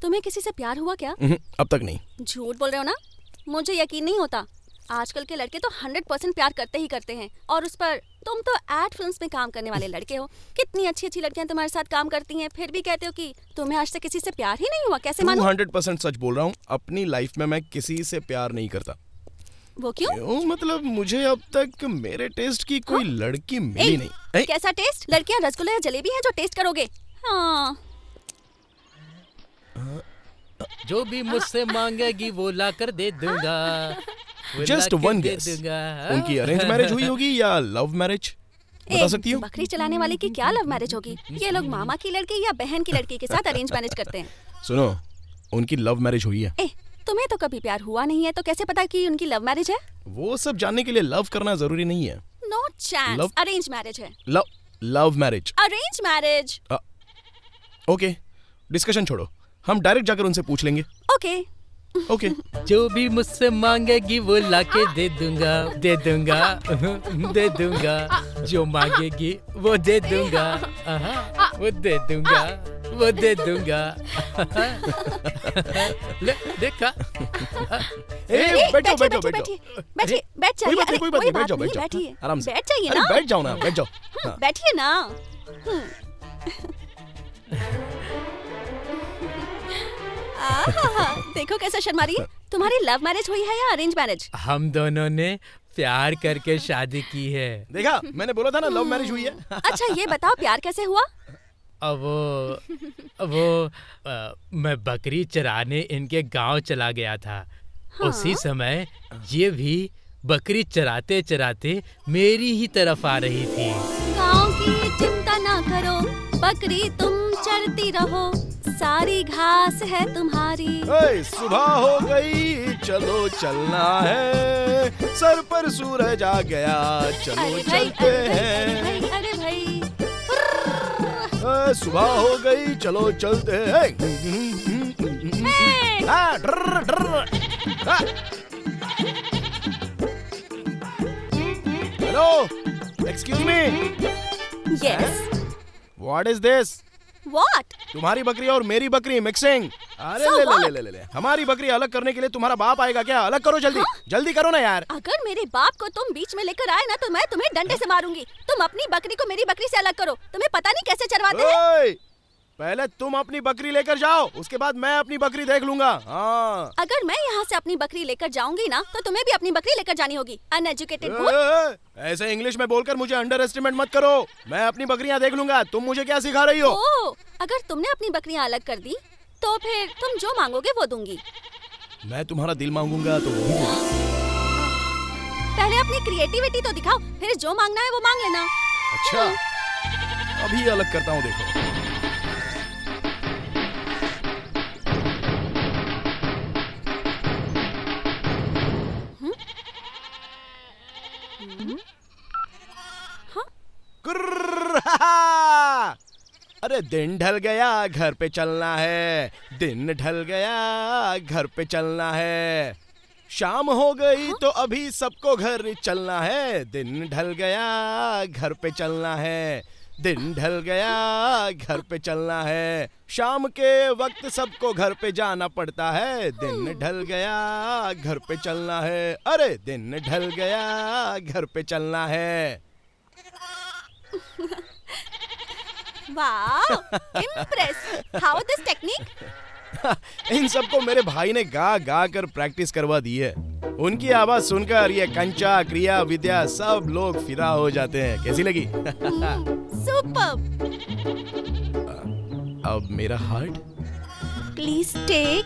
तुम्हें किसी से प्यार हुआ क्या? अब तक नहीं। झूठ बोल रहे हो ना? मुझे यकीन नहीं होता। आजकल के लड़के तो 100% प्यार करते ही करते हैं, और उस पर तुम तो एड फिल्म्स में काम करने वाले लड़के हो। कितनी अच्छी अच्छी लड़कियां तुम्हारे साथ काम करती हैं, फिर भी कहते हो कि तुम्हें आज तक किसी से प्यार ही नहीं हुआ। कैसे मानो? 200% सच बोल रहा हूँ। अपनी लाइफ में मैं किसी से प्यार नहीं करता। वो क्यों? मतलब मुझे अब तक मेरे टेस्ट की कोई लड़की मिली नहीं। कैसा टेस्ट? लड़कियां रसगुल्ला या जलेबी है जो टेस्ट करोगे? हाँ। जो भी मुझसे मांगेगी वो ला कर दे दूंगा। जस्ट वन गेस, उनकी अरेंज मैरिज हुई होगी या लव मैरिज? बता सकती हो? बकरी चलाने वाले की क्या लव मैरिज होगी? ये लोग मामा की लड़की या बहन की लड़की के साथ अरेंज मैरिज करते हैं। सुनो, उनकी लव मैरिज हुई है। तुम्हें तो कभी प्यार हुआ नहीं है, तो कैसे पता कि उनकी लव मैरिज है? वो सब जानने के लिए लव करना जरूरी नहीं है। नो चांस, अरेंज मैरिज है। Love marriage. Arrange marriage. Okay, discussion छोड़ो, हम डायरेक्ट जाकर उनसे पूछ लेंगे। ओके। जो भी मुझसे मांगेगी वो लाके दे दूंगा, दे दूंगा, दे दूंगा। जो मांगेगी वो दे दूंगा, वो दे दूंगा, वो दे दूंगा। ले देखा। बैठो बैठो बैठो। बैठिए, बैठ जाइए। कोई बात नहीं, बैठ जाओ बैठ जाओ। आराम से बैठ जाइए ना। बैठ जाओ ना, बैठ जाओ। बैठिए ना। देखो कैसा शर्मा रही है। तुम्हारी लव मैरिज हुई है या अरेंज मैरिज? हम दोनों ने प्यार करके शादी की है। देखा, मैंने बोला था ना लव मैरिज हुई है। अच्छा ये बताओ, प्यार कैसे हुआ? मैं बकरी चराने इनके गांव चला गया था। उसी समय ये भी बकरी चराते चराते मेरी ही तरफ आ रही थी। गांव की चिंता ना करो, बकरी तुम चरती रहो, सारी घास है तुम्हारी। सुबह हो गई, चलो चलना है, सर पर सूरज आ गया, चलो चलते हैं। अरे भाई, सुबह हो गई, चलो चलते हैं। Hello, excuse me. Yes. What is this? What? तुम्हारी बकरी और मेरी बकरी मिक्सिंग। अरे ले। हमारी बकरी अलग करने के लिए तुम्हारा बाप आएगा क्या? अलग करो जल्दी। जल्दी करो ना यार। अगर मेरे बाप को तुम बीच में लेकर आए ना तो मैं तुम्हें डंडे से मारूंगी। तुम अपनी बकरी को मेरी बकरी से अलग करो। तुम्हें पता नहीं कैसे चरवाते हैं। पहले तुम अपनी बकरी लेकर जाओ, उसके बाद मैं अपनी बकरी देख लूंगा। हाँ। अगर मैं यहाँ से अपनी बकरी लेकर जाऊंगी ना तो तुम्हें भी अपनी बकरी लेकर जानी होगी। अनएजुकेटेड। ऐसे इंग्लिश में बोलकर मुझे अंडर एस्टिमेट मत करो। मैं अपनी बकरियाँ देख लूंगा। तुम मुझे क्या सिखा रही हो? अगर तुमने अपनी बकरियाँ अलग कर दी तो फिर तुम जो मांगोगे वो दूंगी। मैं तुम्हारा दिल मांगूंगा तो वो भी दूंगा। पहले अपनी क्रिएटिविटी तो दिखाओ, फिर जो मांगना है वो मांग लेना। अच्छा, अभी अलग करता हूँ, देखो। अरे दिन ढल गया, घर पे चलना है। दिन ढल गया, घर पे चलना है। शाम हो गई तो अभी सबको घर चलना है। दिन ढल गया, घर पे चलना है। दिन ढल गया, घर पे चलना है। शाम के वक्त सबको घर पे जाना पड़ता है। दिन ढल गया, घर पे चलना है। अरे दिन ढल गया, घर पे चलना है। वाह, इम्प्रेस। How this technique? इन सबको मेरे भाई ने गा गा कर प्रैक्टिस करवा दी है। उनकी आवाज सुनकर ये कंचा, क्रिया, विद्या सब लोग फिदा हो जाते हैं। कैसी लगी? सुपर्ब। अब मेरा heart please take.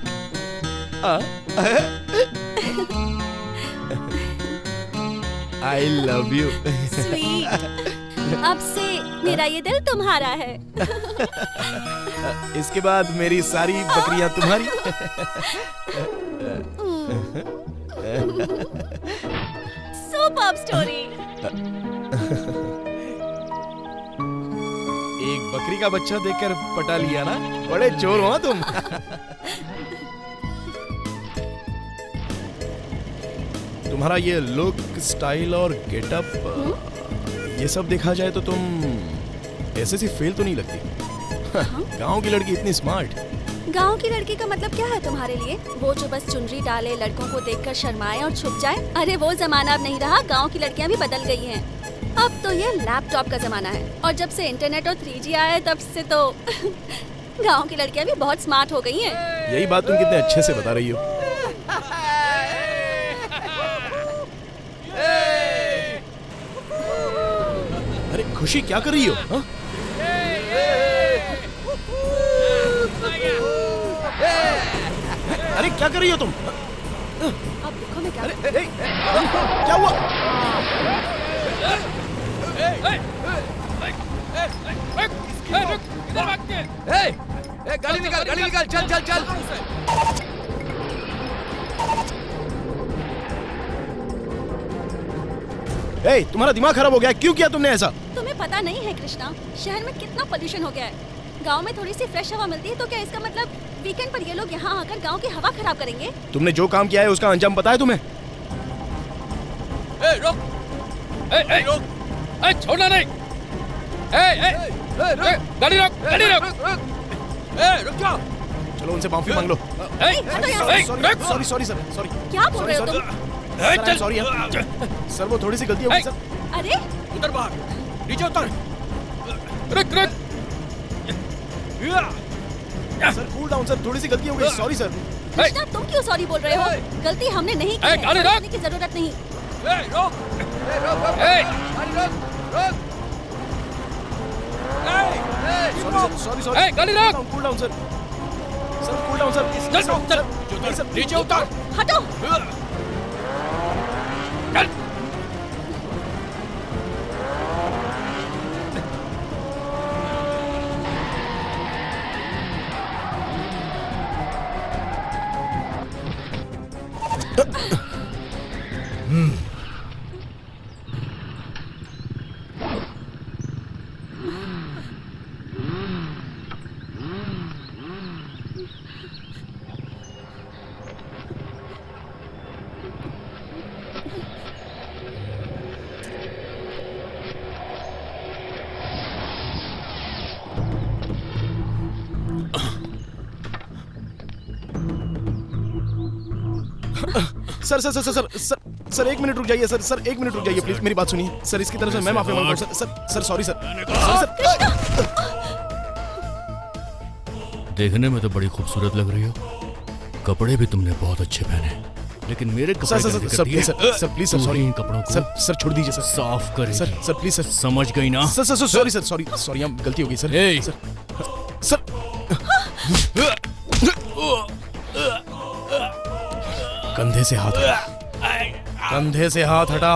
I love you. Sweet. अब से मेरा ये दिल तुम्हारा है। इसके बाद मेरी सारी बकरियां तुम्हारी। Superb story. एक बकरी का बच्चा देखकर पटा लिया ना, बड़े चोर हो तुम। तुम्हारा ये लुक, स्टाइल और गेटअप, ये सब देखा जाए तो तुम ऐसे सी फेल तो नहीं लगती। गांव की लड़की इतनी स्मार्ट। गांव की लड़की का मतलब क्या है तुम्हारे लिए? वो जो बस चुनरी डाले, लड़कों को देखकर शर्माए और छुप जाए? अरे वो जमाना अब नहीं रहा, गांव की लड़कियां भी बदल गई हैं। अब तो ये लैपटॉप का जमाना है, और जब से इंटरनेट और 3G आया है तब से तो गांव की लड़कियां भी बहुत स्मार्ट हो गई हैं। यही बात तुम कितने अच्छे से बता रही हो। अरे खुशी क्या कर रही हो? हा? अरे क्या कर रही हो तुम? अब देखो मैं क्या। अरे क्या हुआ? गाड़ी निकाल, चल। तुम्हारा दिमाग खराब हो गया? क्यों किया तुमने ऐसा? तुम्हें पता नहीं है कृष्णा, शहर में कितना पोल्यूशन हो गया है। गांव में थोड़ी सी फ्रेश हवा मिलती है, तो क्या इसका मतलब वीकेंड पर ये लोग यहाँ आकर गांव की हवा खराब करेंगे? तुमने जो काम किया है उसका अंजाम पता है तुम्हें? रोक! छोड़ना नहीं! गाड़ी रोक! रुक जाओ। चलो उनसे माफी मांग लो। Sorry sir. क्या बोल रहे हो तुम? सॉरी सर, वो थोड़ी सी गलती हो गई सर। अरे उतर बाहर, नीचे उतर। रुक! सर कूल डाउन सर, थोड़ी सी गलती हो गई। Sorry sir. कृष्णा तुम क्यों सॉरी बोल रहे हो? गलती हमने नहीं की है, बोलने की जरूरत नहीं। सॉरी गाड़ी रोक! Cool down sir. Sir cool down sir. नीचे उतर! हटो! चल! सर एक मिनट रुक जाइए सर, एक मिनट रुक जाइए प्लीज, मेरी बात सुनिए सर। इसकी तरफ से मैं माफी मांगता हूँ सर। Sorry sir. देखने में तो बड़ी खूबसूरत लग रही हो, कपड़े भी तुमने बहुत अच्छे पहने, लेकिन मेरे कपड़े सर प्लीज सर, सॉरी। इन कपड़ों को सर छोड़ दीजिए सर। साफ करें सर प्लीज सर। समझ गई ना? सर सॉरी गलती हो गई सर। सर कंधे से हाथ हटा। कंधे से हाथ हटा।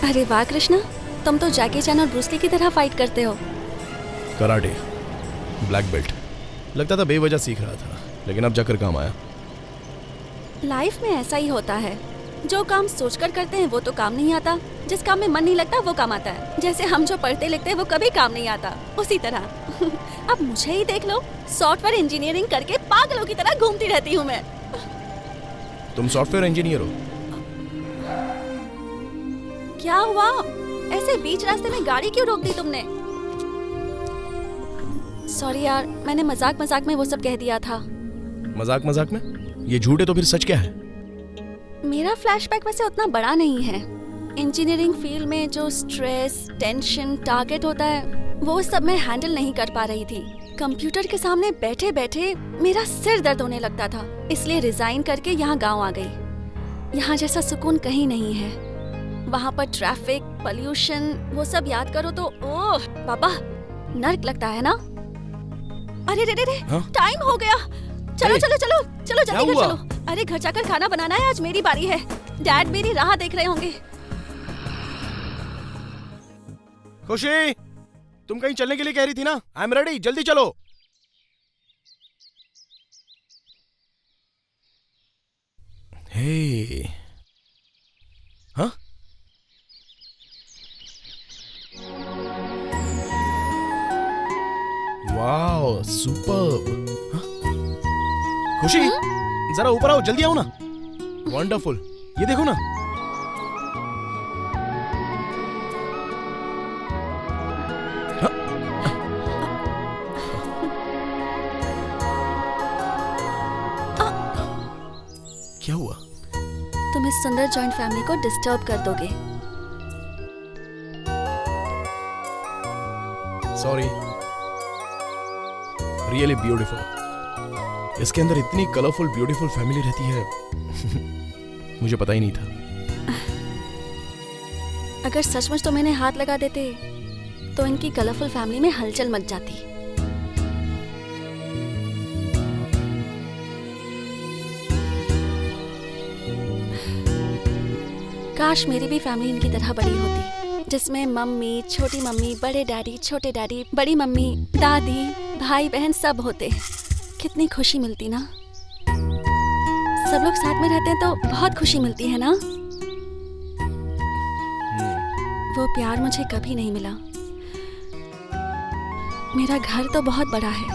अरे वाह कृष्णा, तुम तो जैकी चैन और ब्रूस ली की तरह फाइट करते हो। Karate, black belt. लगता था बेवजह सीख रहा था, लेकिन अब जाकर काम आया। लाइफ में ऐसा ही होता है, जो काम सोचकर करते हैं वो तो काम नहीं आता, जिस काम में मन नहीं लगता वो काम आता है। जैसे हम जो पढ़ते लिखते हैं वो कभी काम नहीं आता, उसी तरह अब मुझे ही देख लो, सॉफ्टवेयर इंजीनियरिंग करके पागलों की तरह घूमती रहती हूँ मैं। तुम सॉफ्टवेयर इंजीनियर हो? क्या हुआ? ऐसे बीच रास्ते में गाड़ी क्यों रोक दी तुमने? सॉरी यार, मैंने मजाक में वो सब कह दिया था। मजाक में? ये झूठ है तो फिर सच क्या है? मेरा फ्लैशबैक वैसे उतना बड़ा नहीं है। इंजीनियरिंग फील्ड में जो स्ट्रेस, टेंशन, टारगेट होता है वो सब मैं हैंडल नहीं कर पा रही थी। कंप्यूटर के सामने बैठे बैठे मेरा सिर दर्द होने लगता था, इसलिए रिजाइन करके यहाँ गांव आ गई। यहाँ जैसा सुकून कहीं नहीं है। वहाँ पर ट्रैफिक, पोल्यूशन, वो सब याद करो तो ओह बाबा, नर्क लगता है ना। अरे रे रे रे, टाइम हो गया। चलो चलो चलो चलो जल्दी घर चलो। अरे घर जाकर खाना बनाना है, आज मेरी बारी है। डैड मेरी राह देख रहे होंगे। खुशी, तुम कहीं चलने के लिए कह रही थी ना? आई एम रेडी, जल्दी चलो। हे, हाँ? Wow, superb. खुशी, जरा ऊपर आओ, जल्दी आओ ना। वंडरफुल, ये देखो ना। क्या हुआ? तुम इस सुंदर जॉइंट फैमिली को डिस्टर्ब कर दोगे। सॉरी। Really beautiful. इसके अंदर इतनी कलरफुल ब्यूटीफुल फैमिली रहती है। मुझे पता ही नहीं था। अगर सचमुच तुम इन्हें हाथ लगा देते तो इनकी कलरफुल फैमिली में हलचल मच जाती। काश मेरी भी फैमिली इनकी तरह बड़ी होती, जिसमें मम्मी, छोटी मम्मी, बड़े डैडी, छोटे डैडी, बड़ी मम्मी, दादी, भाई बहन सब होते। कितनी खुशी मिलती ना। सब लोग साथ में रहते हैं तो बहुत खुशी मिलती है ना। वो प्यार मुझे कभी नहीं मिला। मेरा घर तो बहुत बड़ा है,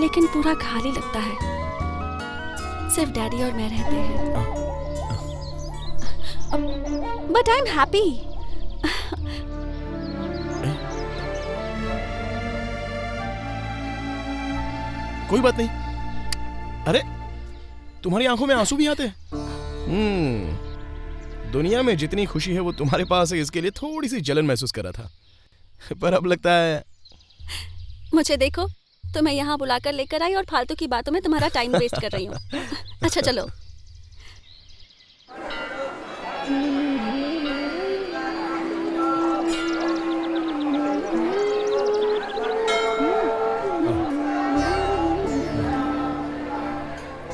लेकिन पूरा खाली लगता है। सिर्फ डैडी और मैं रहते हैं। But I am happy. कोई बात नहीं। अरे, तुम्हारी आंखों में आंसू भी आते हैं। दुनिया में जितनी खुशी है वो तुम्हारे पास है, इसके लिए थोड़ी सी जलन महसूस कर रहा था, पर अब लगता है। मुझे देखो, तुम्हें यहाँ बुलाकर लेकर आई और फालतू की बातों में तुम्हारा टाइम वेस्ट कर रही हूँ। अच्छा चलो।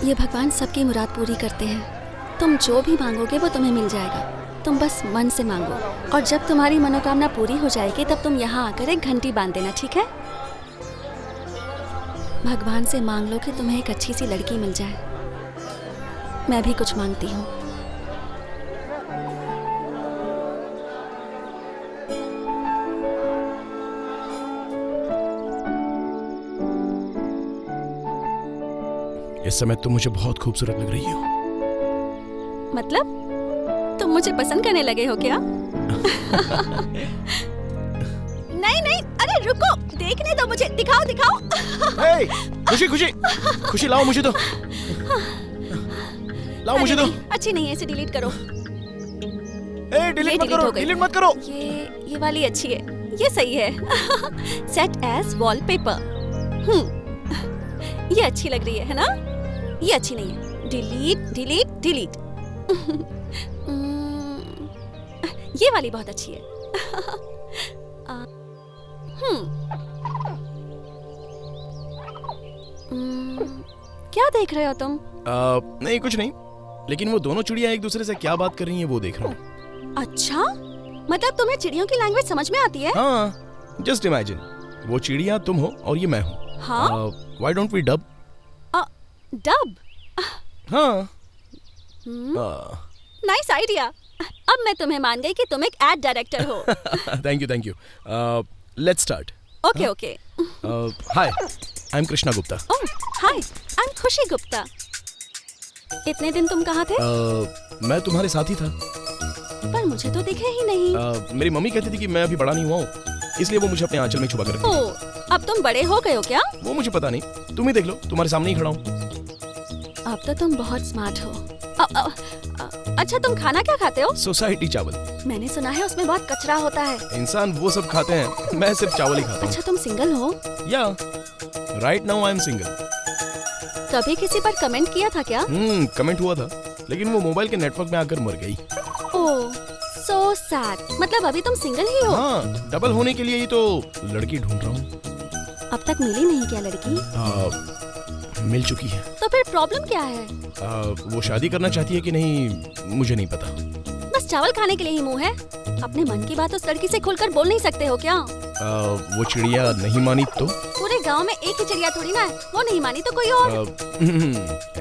ये भगवान सबकी मुराद पूरी करते हैं। तुम जो भी मांगोगे वो तुम्हें मिल जाएगा। तुम बस मन से मांगो, और जब तुम्हारी मनोकामना पूरी हो जाएगी तब तुम यहाँ आकर एक घंटी बांध देना, ठीक है? भगवान से मांग लो कि तुम्हें एक अच्छी सी लड़की मिल जाए। मैं भी कुछ मांगती हूँ। इस समय तुम मुझे बहुत खूबसूरत लग रही हो। मतलब तुम मुझे पसंद करने लगे हो क्या? नहीं नहीं, अरे रुको, देखने दो मुझे, दिखाओ दिखाओ। hey, खुशी खुशी खुशी, लाओ मुझे दो, लाओ मुझे दो। अच्छी नहीं है, इसे डिलीट करो। डिलीट मत करो, डिलीट मत करो। ये वाली अच्छी है, ये सही है। Set as wallpaper. ये अच्छी लग रही है ना? ये अच्छी नहीं है। Delete delete delete. ये वाली बहुत अच्छी है। क्या देख रहे हो तुम? नहीं कुछ नहीं, लेकिन वो दोनों चिड़िया एक दूसरे से क्या बात कर रही हैं वो देख रहा हूँ। अच्छा, मतलब तुम्हें चिड़ियों की लैंग्वेज समझ में आती है? हाँ, जस्ट इमेजिन, वो चिड़िया तुम हो और ये मैं हूँ। हाँ? Why don't we dub? Dub? हाँ। Nice idea. अब मैं तुम्हें मान गई कि तुम एक एड डायरेक्टर हो। Thank you. Let's start. Okay okay. Hi, I am Krishna Gupta. Oh hi, I am Khushi Gupta. इतने दिन तुम कहाँ थे? मैं तुम्हारे साथ ही था। पर मुझे तो दिखे ही नहीं। मेरी मम्मी कहती थी कि मैं अभी बड़ा नहीं हुआ हूँ, इसलिए वो मुझे अपने आंचल में छुपा कर रखती। ओह, अब तुम बड़े हो गए हो क्या? वो मुझे पता नहीं, तुम ही देख लो, तुम्हारे सामने ही खड़ा हूँ। अब तो तुम बहुत स्मार्ट हो। अच्छा तुम खाना क्या खाते हो? सोसाइटी चावल। मैंने सुना है उसमें बहुत कचरा होता है। इंसान वो सब खाते हैं, मैं सिर्फ चावल ही खाता हूँ। अच्छा तुम सिंगल हो? या right now I am single. कभी किसी पर कमेंट किया था क्या? कमेंट हुआ था, लेकिन वो मोबाइल के नेटवर्क में आकर मर गई। ओह सो सैड। मतलब अभी तुम सिंगल ही हो? हाँ, डबल होने के लिए ही तो लड़की ढूंढ रहा हूँ। अब तक मिली नहीं क्या लड़की? मिल चुकी है। तो फिर प्रॉब्लम क्या है? वो शादी करना चाहती है कि नहीं मुझे नहीं पता। बस चावल खाने के लिए ही मुंह है? अपने मन की बात उस लड़की से खुलकर बोल नहीं सकते हो क्या? वो चिड़िया नहीं मानी तो? पूरे गांव में एक ही चिड़िया थोड़ी ना है, वो नहीं मानी तो कोई और।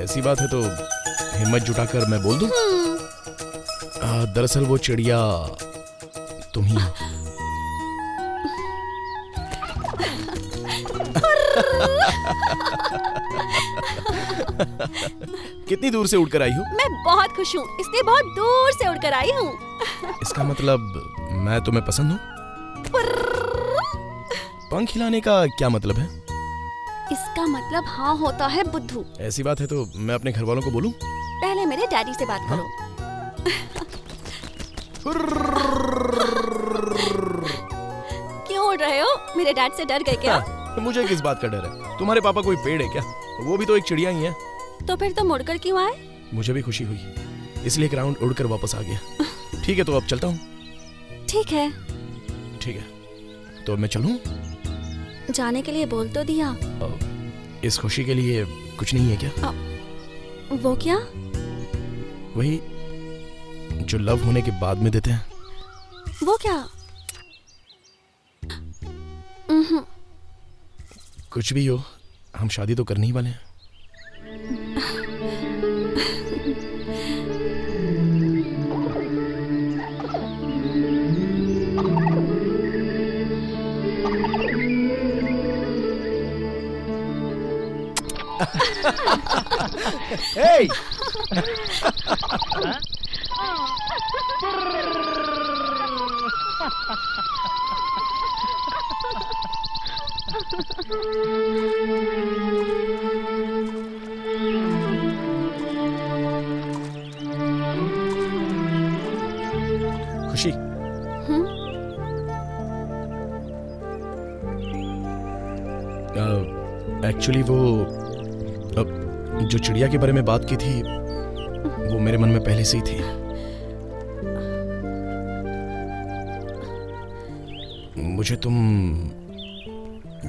ऐसी बात है तो हिम्मत जुटाकर मैं बोल दूं? दरअसल वो चिड़िया तुम ही हो। कितनी दूर से उड़कर आई हो? मैं बहुत खुश हूँ, इसलिए बहुत दूर से उड़कर आई हूँ। इसका मतलब मैं तुम्हें पसंद हूँ? पंख हिलाने का क्या मतलब है? इसका मतलब हाँ होता है बुद्धू। ऐसी बात है तो मैं अपने घर वालों को बोलूं? पहले मेरे डैडी से बात करो। क्यों उड़ रहे हो? मेरे डैड से डर गए क्या? मुझे किस बात का डर है? तुम्हारे पापा कोई पेड़ है क्या? वो भी तो एक चिड़िया ही है। तो फिर तुम उड़कर क्यों आए? मुझे भी खुशी हुई, इसलिए एक राउंड उड़कर वापस आ गया। ठीक है तो अब चलता हूँ। ठीक है। ठीक है तो मैं चलूँ? जाने के लिए बोल तो दिया। इस खुशी के लिए कुछ नहीं है क्या? वो क्या? वही जो लव होने के बाद में देते हैं। वो क्या? कुछ भी हो, हम शादी तो करने ही वाले हैं। Hey! खुशी, एक्चुअली वो जो चिड़िया के बारे में बात की थी वो मेरे मन में पहले से ही थी। मुझे तुम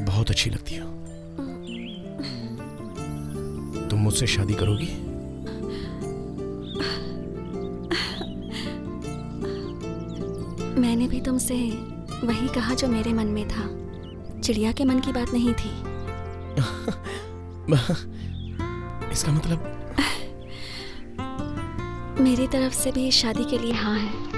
बहुत अच्छी लगती हो। तुम मुझसे शादी करोगी? मैंने भी तुमसे वही कहा जो मेरे मन में था। चिड़िया के मन की बात नहीं थी। इसका मतलब? मेरी तरफ से भी शादी के लिए हाँ है।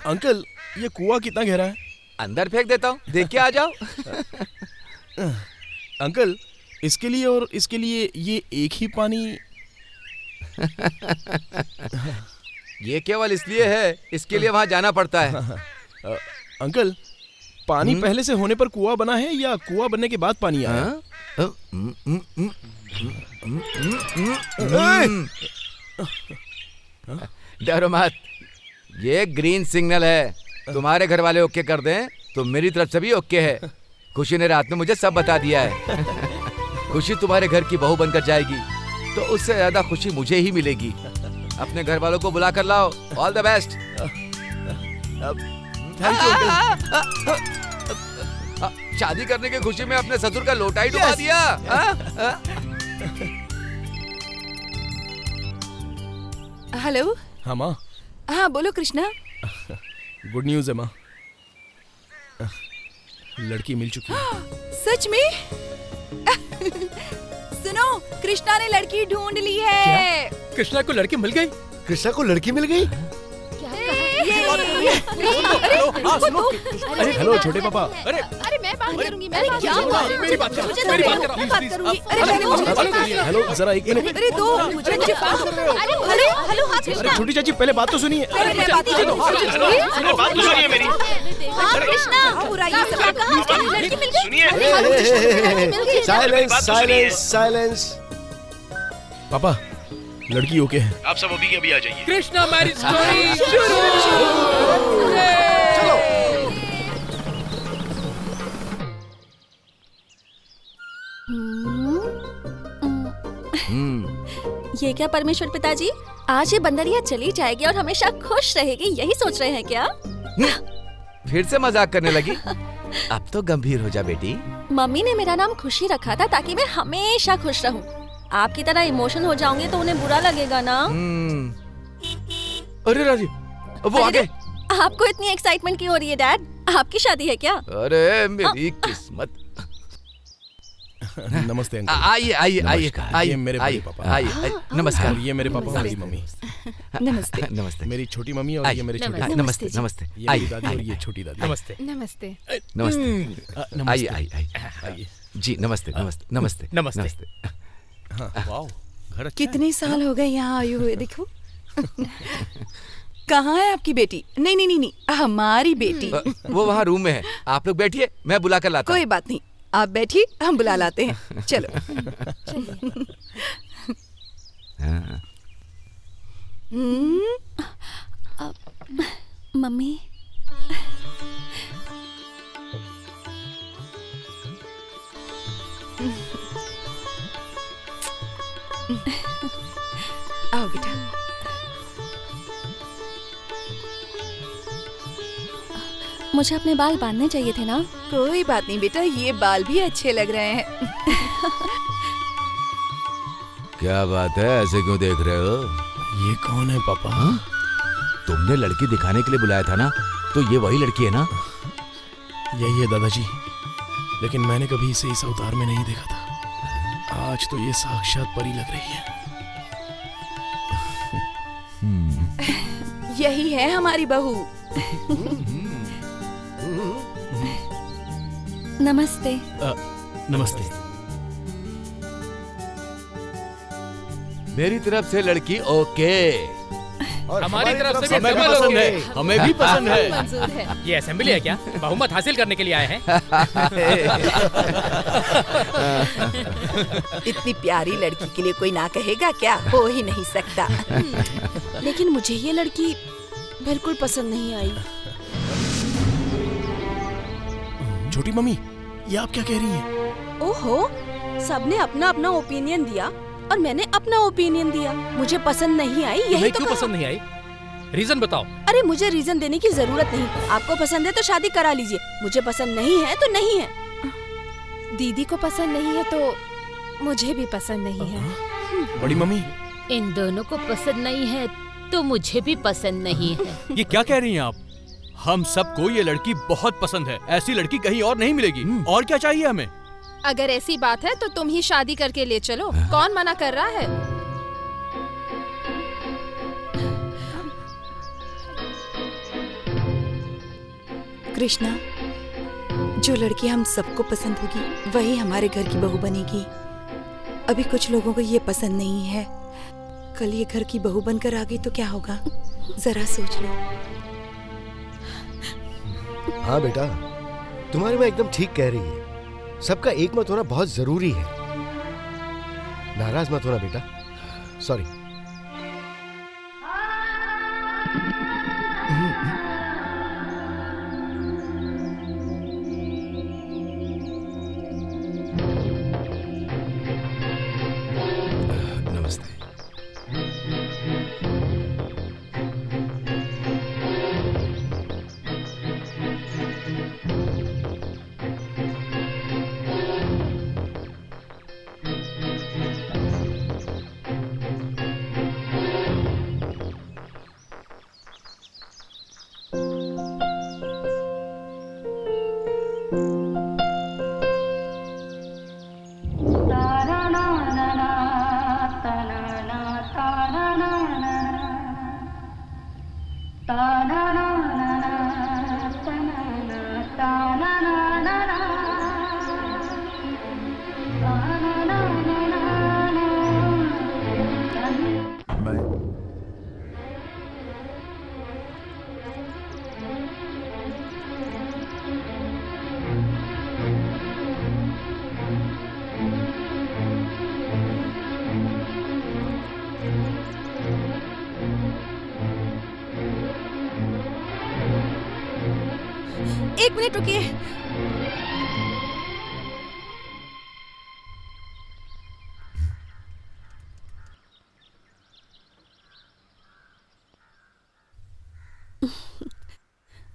अंकल, ये कुआं कितना गहरा है? अंदर फेंक देता हूँ, देख के आ जाओ। अंकल, इसके लिए और इसके लिए ये एक ही पानी? ये केवल इसलिए है, इसके लिए वहाँ जाना पड़ता है। अंकल, पानी पहले से होने पर कुआं बना है या कुआं बनने के बाद पानी आया? डरो मत, ये ग्रीन सिग्नल है। तुम्हारे घर वाले ओके कर दें तो मेरी तरफ से भी ओके है। खुशी ने रात में मुझे सब बता दिया है। खुशी तुम्हारे घर की बहू बनकर जाएगी तो उससे ज्यादा खुशी मुझे ही मिलेगी। अपने घर वालों को बुला कर लाओ। All the best. शादी करने की खुशी में अपने ससुर का लोटा ही डुबा दिया। हेलो। हाँ माँ। हाँ बोलो कृष्णा। गुड न्यूज है माँ। लड़की मिल चुकी है। सच में? सुनो, कृष्णा ने लड़की ढूंढ ली है। कृष्णा को लड़की मिल गई? कृष्णा को लड़की मिल गई? अरे हेलो छोटे पापा। अरे मैं बात करूंगी, मैं बात क्या करूंगी। हुआ? मेरी बात करो, मेरी बात करो। बात करूंगी। अरे हेलो जरा एक मिनट। अरे दो मुझे बात कर रहे हो। हेलो हाँ अरे कृष्णा। छोटी चाची पहले बात तो सुनिए। बात तो सुनिए मेरी। हाँ कृष्णा, पूरा ये सब कहाँ? लड़की मिल गई? Silence silence silence. पापा लड़की ओके है, आप सब अभी के अभी आ जाइए। कृष्णा मैरिज स्टोरी शुरू। ये क्या परमेश्वर पिताजी, आज ये बंदरिया चली जाएगी और हमेशा खुश रहेगी, यही सोच रहे हैं क्या? फिर से मजाक करने लगी? अब तो गंभीर हो जा बेटी। मम्मी ने मेरा नाम खुशी रखा था ताकि मैं हमेशा खुश रहूं। आपकी तरह इमोशन हो जाऊंगी तो उन्हें बुरा लगेगा ना। अरे राजी, वो आ गए। आपको इतनी एक्साइटमेंट क्यों हो रही है डैड? आपकी शादी है क्या? अरे मेरी किस्मत। नमस्ते अंकल। आइए आइए आइए ये मेरे बड़े पापा। आइए नमस्कार। ये मेरे पापा और मेरी मम्मी। नमस्ते। नमस्ते। मेरी छोटी मम्मी और ये मेरे छोटे। नमस्ते नमस्ते। ये मेरी दादी और ये छोटी दादी। नमस्ते। नमस्ते। नमस्ते। आइए आइए आइए जी। नमस्ते नमस्ते नमस्ते नमस्ते। वाओ, घर अच्छा कितने साल हो गए यहाँ आए हुए, देखो। कहाँ है आपकी बेटी? नहीं नहीं नहीं नहीं, हमारी बेटी। वो वहाँ रूम में है, आप लोग बैठिए, मैं बुला कर लाता हूँ। कोई बात नहीं, आप बैठिए, हम बुला लाते हैं। चलो। मम्मी आओ बेटा। मुझे अपने बाल बांधने चाहिए थे ना। कोई बात नहीं बेटा, ये बाल भी अच्छे लग रहे हैं। क्या बात है, ऐसे क्यों देख रहे हो? ये कौन है पापा? तुमने लड़की दिखाने के लिए बुलाया था ना, तो ये वही लड़की है ना? यही है दादाजी, लेकिन मैंने कभी इसे इस अवतार में नहीं देखा था। आज तो ये साक्षात परी लग रही है। यही है हमारी बहू। नमस्ते। नमस्ते। मेरी तरफ से लड़की ओके। और हमारी तरफ से भी हमें भी डबल पसंद ओके। है, हमें भी पसंद है। मंजूर है। ये असेंबली है क्या? बहुमत हासिल करने के लिए आए हैं? इतनी प्यारी लड़की के लिए कोई ना कहेगा क्या? हो ही नहीं सकता। लेकिन मुझे ये लड़की बिल्कुल पसंद नहीं आई। छोटी मम्मी, ये आप क्या कह रही हैं? ओहो, सबने अपना अपना ओपिनियन दिया और मैंने अपना ओपिनियन दिया। मुझे पसंद नहीं आई, यही तुम्हें तो क्यों कहा। पसंद नहीं आई? रीजन बताओ। अरे मुझे रीजन देने की जरूरत नहीं। आपको पसंद है तो शादी करा लीजिए, मुझे पसंद नहीं है तो नहीं है। दीदी को पसंद नहीं है तो मुझे भी पसंद नहीं है। बड़ी मम्मी, इन दोनों को पसंद नहीं है तो मुझे भी पसंद नहीं है। ये क्या कह रही हैं आप? हम सबको ये लड़की बहुत पसंद है, ऐसी लड़की कहीं और नहीं मिलेगी। और क्या चाहिए हमें? अगर ऐसी बात है तो तुम ही शादी करके ले चलो, कौन मना कर रहा है? कृष्णा, जो लड़की हम सबको पसंद होगी वही हमारे घर की बहू बनेगी। अभी कुछ लोगों को ये पसंद नहीं है, कल ये घर की बहू बनकर आ गई तो क्या होगा? जरा सोच लो। हाँ बेटा, तुम्हारी माँ एकदम ठीक कह रही है। सबका एक मत होना बहुत जरूरी है। नाराज मत होना बेटा। सॉरी। नमस्ते। एक मिनट रुकिए।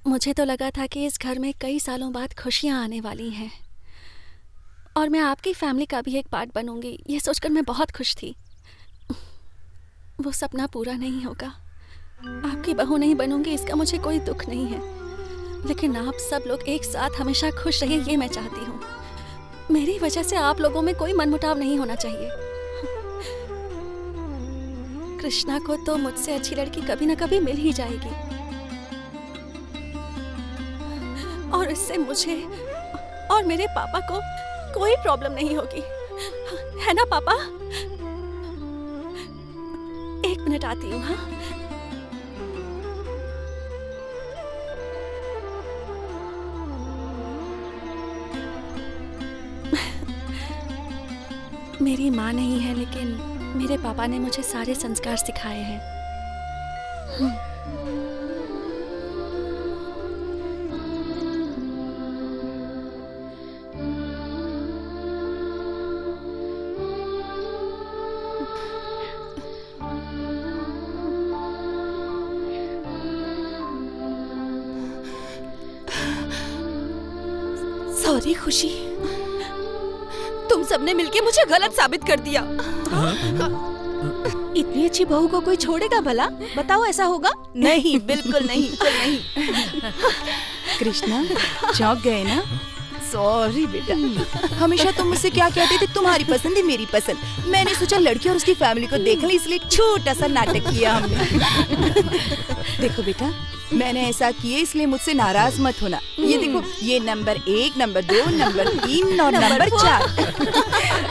मुझे तो लगा था कि इस घर में कई सालों बाद खुशियां आने वाली हैं और मैं आपकी फैमिली का भी एक पार्ट बनूंगी, ये सोचकर मैं बहुत खुश थी। वो सपना पूरा नहीं होगा। आपकी बहू नहीं बनूंगी, इसका मुझे कोई दुख नहीं है, लेकिन आप सब लोग एक साथ हमेशा खुश रहिए, ये मैं चाहती हूँ। मेरी वजह से आप लोगों में कोई मनमुटाव नहीं होना चाहिए। कृष्णा को तो मुझसे अच्छी लड़की कभी ना कभी मिल ही जाएगी और इससे मुझे और मेरे पापा को कोई प्रॉब्लम नहीं होगी, है ना पापा? एक मिनट आती हूँ। हाँ, मेरी माँ नहीं है, लेकिन मेरे पापा ने मुझे सारे संस्कार सिखाए हैं। सॉरी खुशी, तुम सबने मिलके मुझे गलत साबित कर दिया। इतनी अच्छी बहू को कोई छोड़ेगा भला? बताओ, ऐसा होगा? नहीं, बिल्कुल नहीं, बिल्कुल नहीं। कृष्णा, चौंक गए ना? सॉरी बेटा। हमेशा तुम मुझसे क्या कहते थे, तुम्हारी पसंद है मेरी पसंद। मैंने सोचा लड़की और उसकी फैमिली को देख ले, इसलिए छोटा सा नाटक किया हमने। देखो बेटा, मैंने ऐसा किया इसलिए मुझसे नाराज मत होना। ये देखो, ये नंबर 1, नंबर 2, नंबर 3 और नंबर 4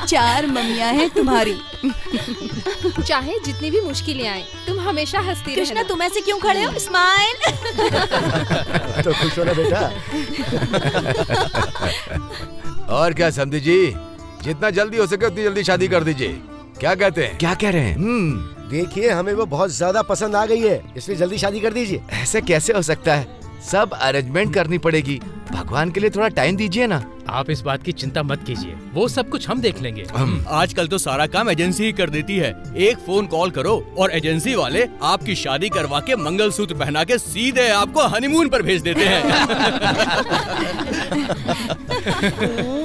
4 मम्मियाँ हैं तुम्हारी। चाहे जितनी भी मुश्किलें आए, तुम हमेशा हंसती रहना। कृष्णा, तुम ऐसे क्यों खड़े हो? स्माइल। तो खुश हो ना बेटा। और क्या समझी जी, जितना जल्दी हो सके उतनी जल्दी शादी कर दीजिए। क्या कहते हैं? क्या कह रहे हैं? देखिए, हमें वो बहुत ज्यादा पसंद आ गई है, इसलिए जल्दी शादी कर दीजिए। ऐसे कैसे हो सकता है? सब अरेंजमेंट करनी पड़ेगी। भगवान के लिए थोड़ा टाइम दीजिए ना। आप इस बात की चिंता मत कीजिए, वो सब कुछ हम देख लेंगे। आजकल तो सारा काम एजेंसी ही कर देती है। एक फोन कॉल करो और एजेंसी वाले आपकी शादी करवा के मंगलसूत्र पहना के सीधे आपको हनीमून पर भेज देते हैं।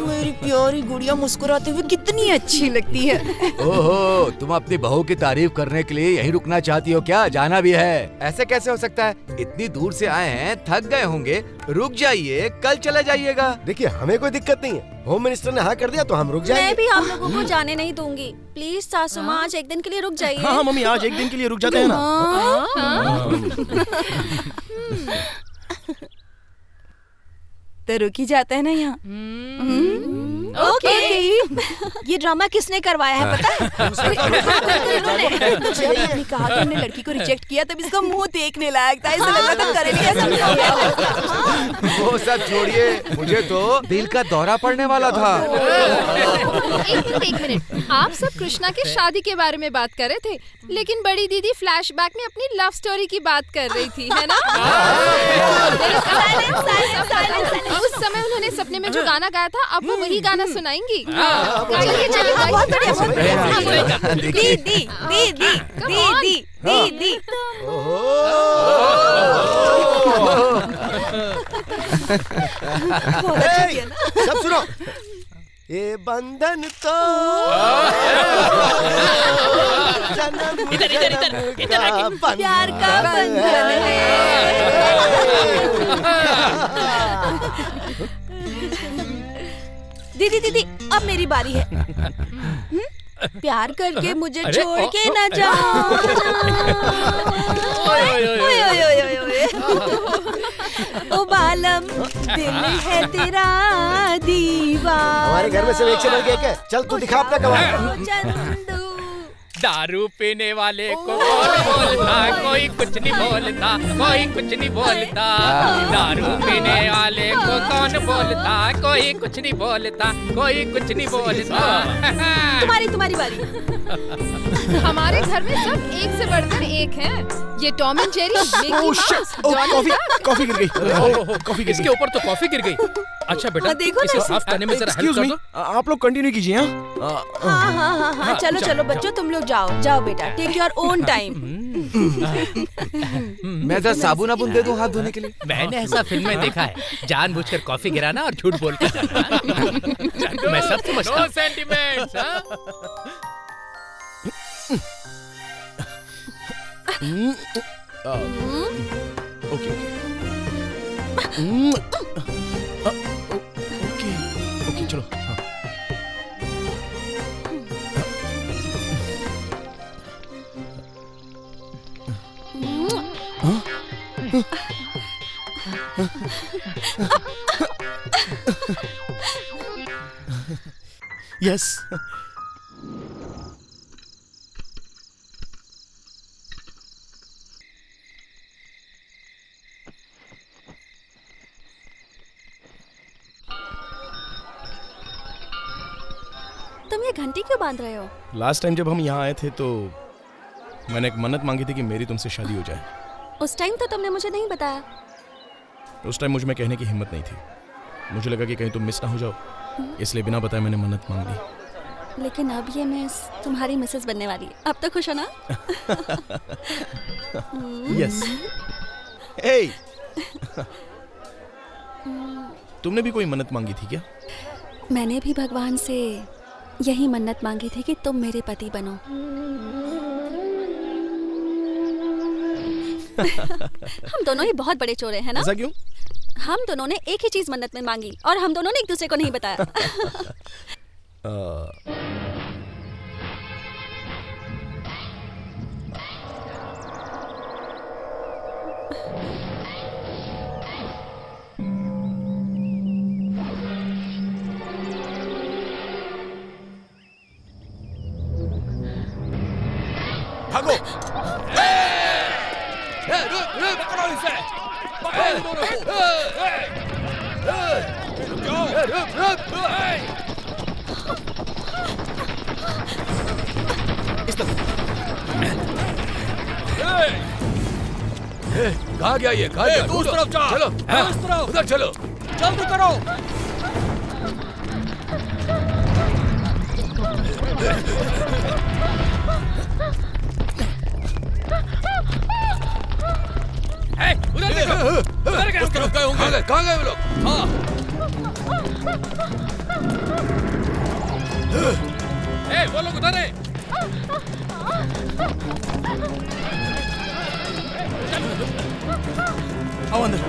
मेरी प्यारी गुड़िया मुस्कुराते हुए कितनी अच्छी लगती है। ओहो, तुम अपनी बहू की तारीफ करने के लिए यहीं रुकना चाहती हो क्या? जाना भी है? ऐसे कैसे हो सकता है? इतनी दूर से आए हैं, थक गए होंगे, रुक जाइए, कल चले जाइएगा। देखिए, हमें कोई दिक्कत नहीं है। होम मिनिस्टर ने हाँ कर दिया तो हम रुक जाएंगे। मैं भी आप लोगों को जाने नहीं दूंगी। प्लीज सासू माँ, आज एक दिन के लिए रुक जाइए। हाँ मम्मी, आज एक दिन के लिए रुक जाते हैं ना। तो रुक ही जाता है ना यहाँ। ओके। ये ड्रामा किसने करवाया है पता है? जब आपने कहा कि हमने लड़की को रिजेक्ट किया, तब इसका मुंह देखने लायक था। ऐसा लग रहा था करेंगे समझा। वो सब छोड़िए, मुझे तो दिल का दौरा पड़ने वाला था। एक मिनट, आप सब कृष्णा के शादी के बारे में बात कर रहे थे, लेकिन बड़ी दीदी फ्लैशबैक में अपनी लव स्टोरी की बात कर रही थी, है ना? उस समय उन्होंने सपने में जो गाना गाया था, अब वो वही गाना सुनाएंगी। चलिए दीदी, दीदी, दीदी, दीदी। सब सुनो, ये बंधन तो प्यार का बंधन है। दीदी दीदी, अब मेरी बारी है। प्यार करके मुझे छोड़ के न जाओ। ओ बालम, दिल है तेरा दीवाना। हमारे घर में सिर्फ एक से बढ़ के एक है। चल तू दिखा अपना कमाल। चंदू, दारू पीने वाले को कौन बोलता, कोई कुछ नहीं बोलता, कोई कुछ नहीं बोलता। दारू पीने वाले को कौन बोलता, कोई कुछ नहीं बोलता, कोई कुछ नहीं बोलता। तुम्हारी बारी। हमारे घर में सब एक से बढ़कर एक हैं। ये Tom and Jerry, Mickey mouse, Dolly duck. Coffee गिर गई। कॉफी गिर इसके ऊपर तो कॉफी गिर गई। अच्छा बेटा, देखो इसे ना। साफ करने में जरा हेल्प एक्सक्यूज कर मी, दो। आप लोग कंटिन्यू कीजिए। हाँ, चलो बच्चों, तुम लोग जाओ बेटा, टेक योर ओन टाइम। मैं जरा साबुन आबुन दे दूं हाथ धोने के लिए। मैंने ऐसा फिल्म में देखा है, जानबूझकर कॉफी गिराना और झूठ बोलकर जाना। मैं सब समझता हूँ। सेंटिमेंट्स, ओके ओके चलो। यस। तुम ये घंटी क्यों बांध रहे हो? लास्ट टाइम जब हम यहाँ आए थे तो मैंने एक मन्नत मांगी थी कि मेरी तुमसे शादी हो जाए। उस टाइम तो तुमने मुझे नहीं बताया। उस टाइम मुझ में कहने की हिम्मत नहीं थी। मुझे लगा कि कहीं तुम मिस ना हो जाओ, इसलिए बिना बताए मैंने मन्नत मांग ली। लेकिन अब ये मिस तुम्हारी मिसेस बनने वाली है। अब तो खुश हो ना? यस। हे, तुमने भी कोई मन्नत मांगी थी क्या? मैंने भी भगवान से यही मन्नत मांगी थी कि तुम मेरे पति बनो। हम दोनों ही बहुत बड़े चोर हैं ना? ऐसा क्यों? हम दोनों ने एक ही चीज मन्नत में मांगी और हम दोनों ने एक दूसरे को नहीं बताया। भागो! रुक पकड़ो इसे! पकड़ो इन दोनों को! इस तरफ। कहाँ गया ये? कहाँ गया? उस तरफ जा! चलो, उस तरफ! उधर चलो। जल्दी करो! उधर देखो, उधर उस तरफ गए होंगे। कहाँ गए वो लोग? हाँ। वो लोग उधर है। आओ अंदर।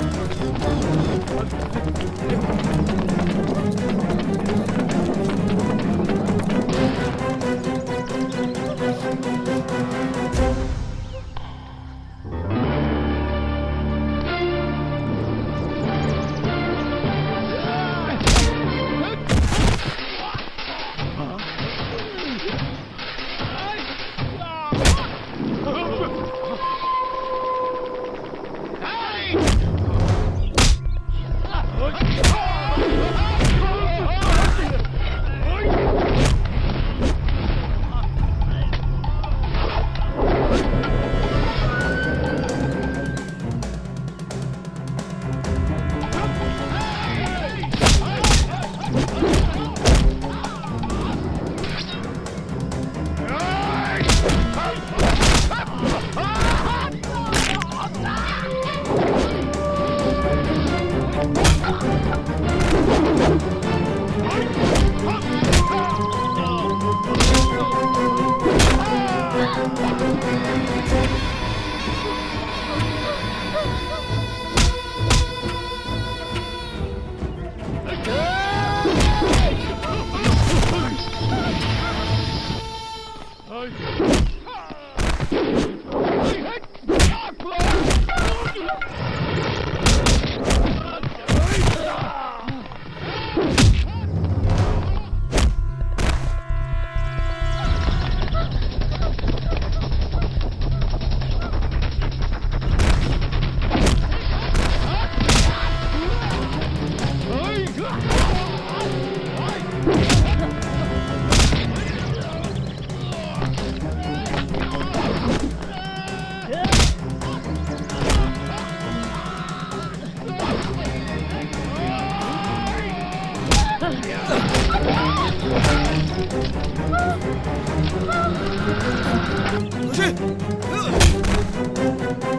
खुशी,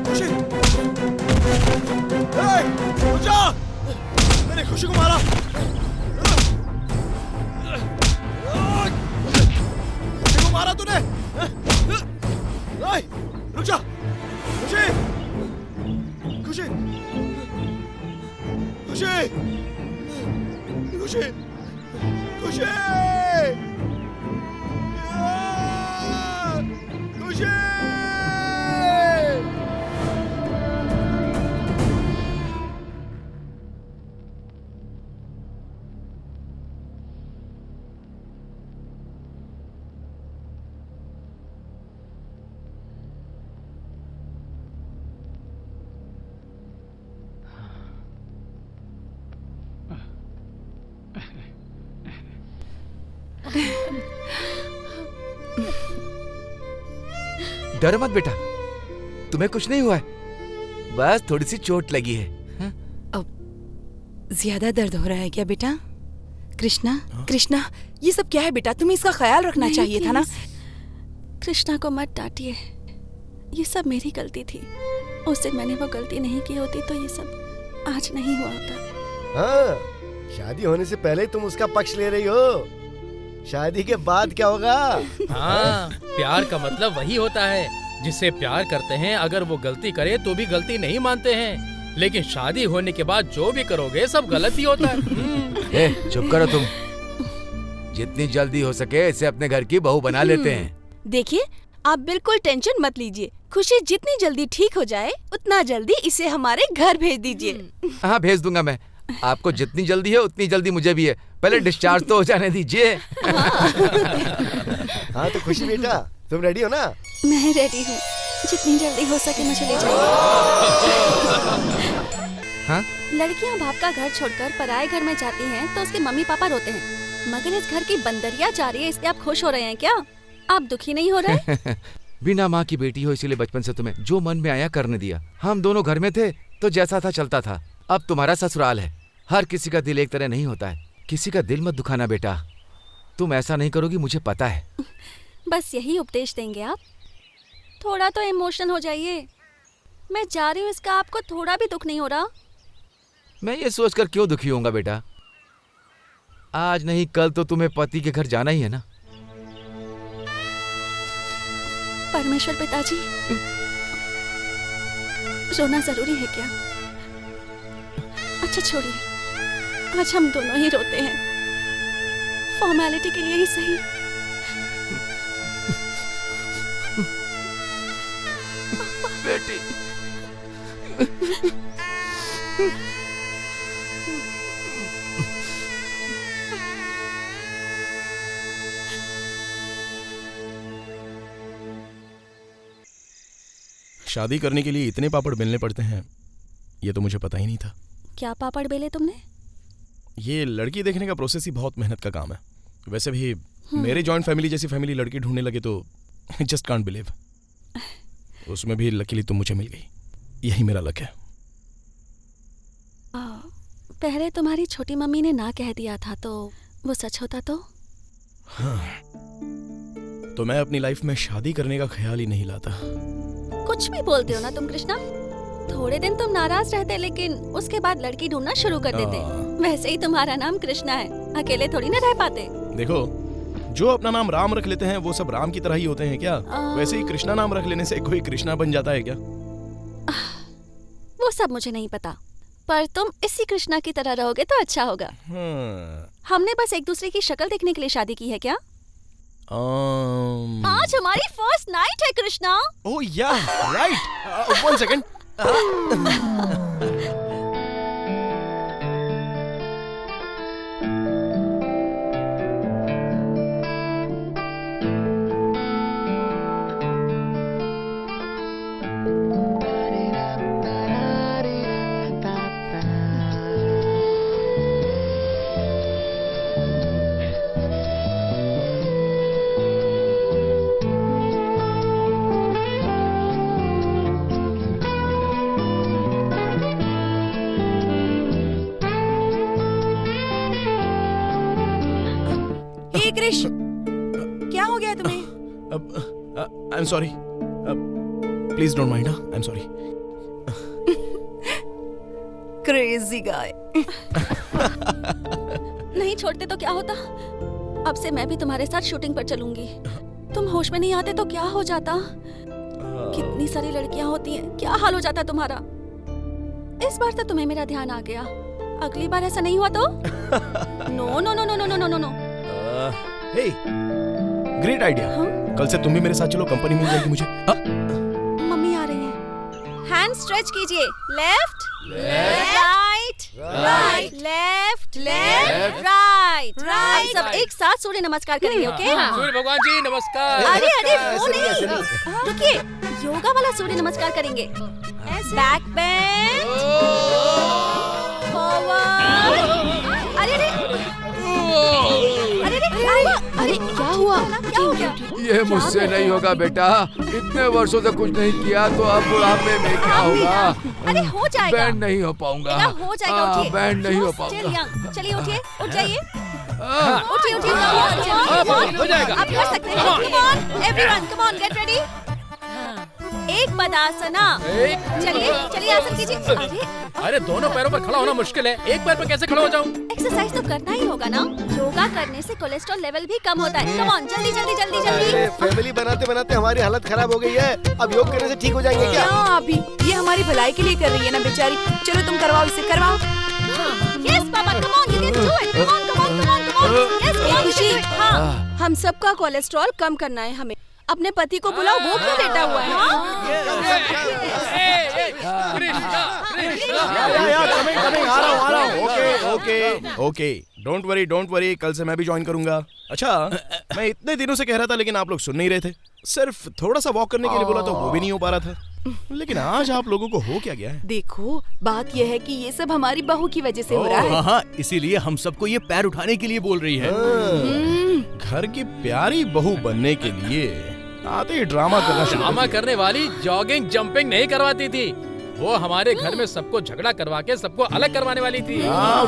खुशी, रुक जा! मैंने खुशी को मारा। खुशी को मारा तूने। रुक जा! खुशी, खुशी, खुशी, खुशी, खुशी, खुशी। डरो मत बेटा, तुम्हें कुछ नहीं हुआ है, बस थोड़ी सी चोट लगी है। ज्यादा दर्द हो रहा है क्या बेटा? कृष्णा, कृष्णा, ये सब क्या है बेटा? तुम्हें इसका ख्याल रखना चाहिए था ना। कृष्णा को मत डांटिए, ये सब मेरी गलती थी। उस दिन मैंने वो गलती नहीं की होती तो ये सब आज नहीं हुआ होता। हाँ, शादी होने से पहले तुम उसका पक्ष ले रही हो, शादी के बाद क्या होगा? हाँ, प्यार का मतलब वही होता है, जिससे प्यार करते हैं अगर वो गलती करे तो भी गलती नहीं मानते हैं, लेकिन शादी होने के बाद जो भी करोगे सब गलत ही होता है। चुप करो तुम, जितनी जल्दी हो सके इसे अपने घर की बहू बना लेते हैं। देखिए, आप बिल्कुल टेंशन मत लीजिए, खुशी जितनी जल्दी ठीक हो जाए उतना जल्दी इसे हमारे घर भेज दीजिए। हाँ, भेज दूंगा मैं। आपको जितनी जल्दी है उतनी जल्दी मुझे भी है, पहले डिस्चार्ज तो हो जाने दीजिए। हाँ तो खुशी बेटा, तुम रेडी हो ना? मैं रेडी हूँ, जितनी जल्दी हो सके मुझे ले जाइए। हाँ? लड़कियाँ बाप का घर छोड़कर पराये घर में जाती हैं तो उसके मम्मी पापा रोते हैं, मगर इस घर की बंदरिया जा रही है इसलिए आप खुश हो रहे हैं क्या? आप दुखी नहीं हो रहे? बिना माँ की बेटी हो इसीलिए बचपन से तुम्हें जो मन में आया करने दिया। हम दोनों घर में थे तो जैसा था चलता था। अब तुम्हारा ससुराल है, हर किसी का दिल एक तरह नहीं होता है। किसी का दिल मत दुखाना बेटा, तुम ऐसा नहीं करोगी मुझे पता है। बस यही उपदेश देंगे आप? थोड़ा तो इमोशनल हो जाइए। मैं जा रही हूँ, इसका आपको थोड़ा भी दुख नहीं हो रहा? मैं ये सोचकर क्यों दुखी होऊंगा बेटा, आज नहीं कल तो तुम्हें पति के घर जाना ही है ना। परमेश्वर पिताजी, रोना जरूरी है क्या? अच्छा छोड़िए, आज हम दोनों ही रोते हैं, फॉर्मेलिटी के लिए ही सही। बेटी, शादी करने के लिए इतने पापड़ बेलने पड़ते हैं, ये तो मुझे पता ही नहीं था। क्या पापड़ बेले तुमने? ये लड़की देखने का प्रोसेस ही बहुत मेहनत का काम है। वैसे भी मेरे जॉइंट फैमिली जैसी फैमिली लड़की ढूंढने लगे तो जस्ट कांट बिलीव। उसमें भी लकीली तुम मुझे मिल गई, यही मेरा लक है। पहले तुम्हारी छोटी मम्मी ने ना कह दिया था तो वो सच होता तो? हाँ, तो मैं अपनी लाइफ में शादी करने का ख्याल ही नहीं लाता। कुछ भी बोलते हो ना तुम कृष्णा। थोड़े दिन तुम नाराज रहते लेकिन उसके बाद लड़की ढूंढना शुरू कर देते। वैसे ही तुम्हारा नाम कृष्णा है, अकेले थोड़ी ना रह पाते। देखो, जो अपना नाम राम रख लेते हैं वो सब राम की तरह ही होते हैं क्या? वैसे ही कृष्णा नाम रख लेने से कोई कृष्णा बन जाता है क्या? वो सब मुझे नहीं पता, पर तुम इसी कृष्णा की तरह रहोगे तो अच्छा होगा। हमने बस एक दूसरे की शक्ल देखने के लिए शादी की है क्या? आज हमारी फर्स्ट नाइट है कृष्णा। ओह या, राइट। 1 सेकंड। कृष, क्या हो गया तुम्हें? आई am sorry, please don't mind, I am sorry. Crazy guy. नहीं छोड़ते तो क्या होता? अब से मैं भी तुम्हारे साथ शूटिंग पर चलूंगी। तुम होश में नहीं आते तो क्या हो जाता? कितनी सारी लड़कियां होती हैं, क्या हाल हो जाता तुम्हारा? इस बार तो तुम्हें मेरा ध्यान आ गया, अगली बार ऐसा नहीं हुआ तो? No no no no no no no no. Hey, great idea. कल से तुम भी मेरे साथ चलो, कंपनी मिल जाएगी मुझे। मम्मी आ रही हैं। हैंड स्ट्रेच कीजिए। Left right right left left right right. सब एक साथ सूर्य नमस्कार करेंगे, ओके? सूर्य भगवान जी नमस्कार। अरे अरे वो नहीं, रुकिए, योगा वाला सूर्य नमस्कार करेंगे। Back bend, forward. अरे अरे अरे क्या हुआ? क्या हो गया? ये मुझसे नहीं होगा बेटा, इतने वर्षों से कुछ नहीं किया तो अब बुढ़ापे में क्या होगा? अरे हो जाएगा। बैंड नहीं हो पाऊंगा। हो जाएगा, उठिए। बैंड नहीं हो पाऊंगा। चलिए उठिए, उठ जाइए। उठिए उठिए, हो जाएगा। आप कर सकते हैं। Come on everyone, come on, get ready. एक पदासना। चलिए चलिए, आसन कीजिए। अरे दोनों पैरों पर खड़ा होना मुश्किल है, एक पैर पर कैसे खड़ा हो जाऊं? एक्सरसाइज तो करना ही होगा ना। योगा करने से कोलेस्ट्रॉल लेवल भी कम होता है। कम ऑन, जल्दी जल्दी जल्दी जल्दी। फैमिली बनाते बनाते हमारी हालत खराब हो गई है, अब योग करने से ठीक हो जाएंगे क्या? अभी ये हमारी भलाई के लिए कर रही है ना बेचारी। चलो तुम करवाओ, इसे करवाओ। Yes papa, come on, you can do it. Come on come on come on come on. Yes खुशी। हाँ, हम सबका कोलेस्ट्रॉल कम करना है हमें। अपने पति को बुलाओ, वो क्यों लेटा हुआ है? आ रहा हूँ। ओके, डोंट वरी, कल से मैं भी ज्वाइन करूंगा। अच्छा, मैं इतने दिनों से कह रहा था लेकिन आप लोग सुन नहीं रहे थे। सिर्फ थोड़ा सा वॉक करने के लिए बोला तो वो भी नहीं हो पा रहा था। लेकिन आज आप लोगों को हो क्या गया है? देखो, बात यह है कि ये सब हमारी बहू की वजह से हो रहा है। हाँ, इसीलिए हम सबको ये पैर उठाने के लिए बोल रही है। घर की प्यारी बहू बनने के लिए आते ही ड्रामा करने वाली जॉगिंग जंपिंग नहीं करवाती थी, वो हमारे घर में सबको झगड़ा करवा के सबको अलग करवाने वाली थी।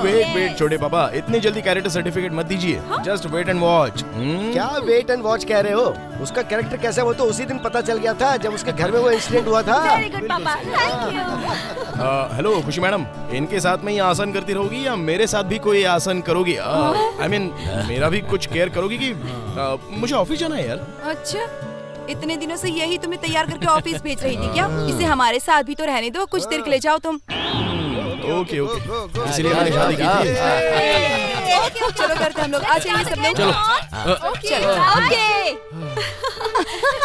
वेट छोटे पापा, इतनी जल्दी कैरेक्टर सर्टिफिकेट मत दीजिए। Just wait and watch. क्या वेट एंड वॉच कह रहे हो? उसका कैरेक्टर कैसा वो तो उसी दिन पता चल गया था जब उसके घर में वो इंसिडेंट हुआ था। वेरी गुड पापा, थैंक यू। हेलो खुशी मैडम, इनके साथ में ये आसन करती रहोगी या मेरे साथ भी कोई आसन करोगी? आई मीन मेरा भी कुछ केयर करोगी कि मुझे ऑफिस जाना है यार। अच्छा, इतने दिनों से यही तुम्हें तैयार करके ऑफिस भेज रही थी क्या? इसे हमारे साथ भी तो रहने दो, कुछ देर के लिए जाओ तुम। ओके, इसलिए मैंने शादी की थी। चलो करते हम लोग, आ जाइए सब लोग। चलो ओके।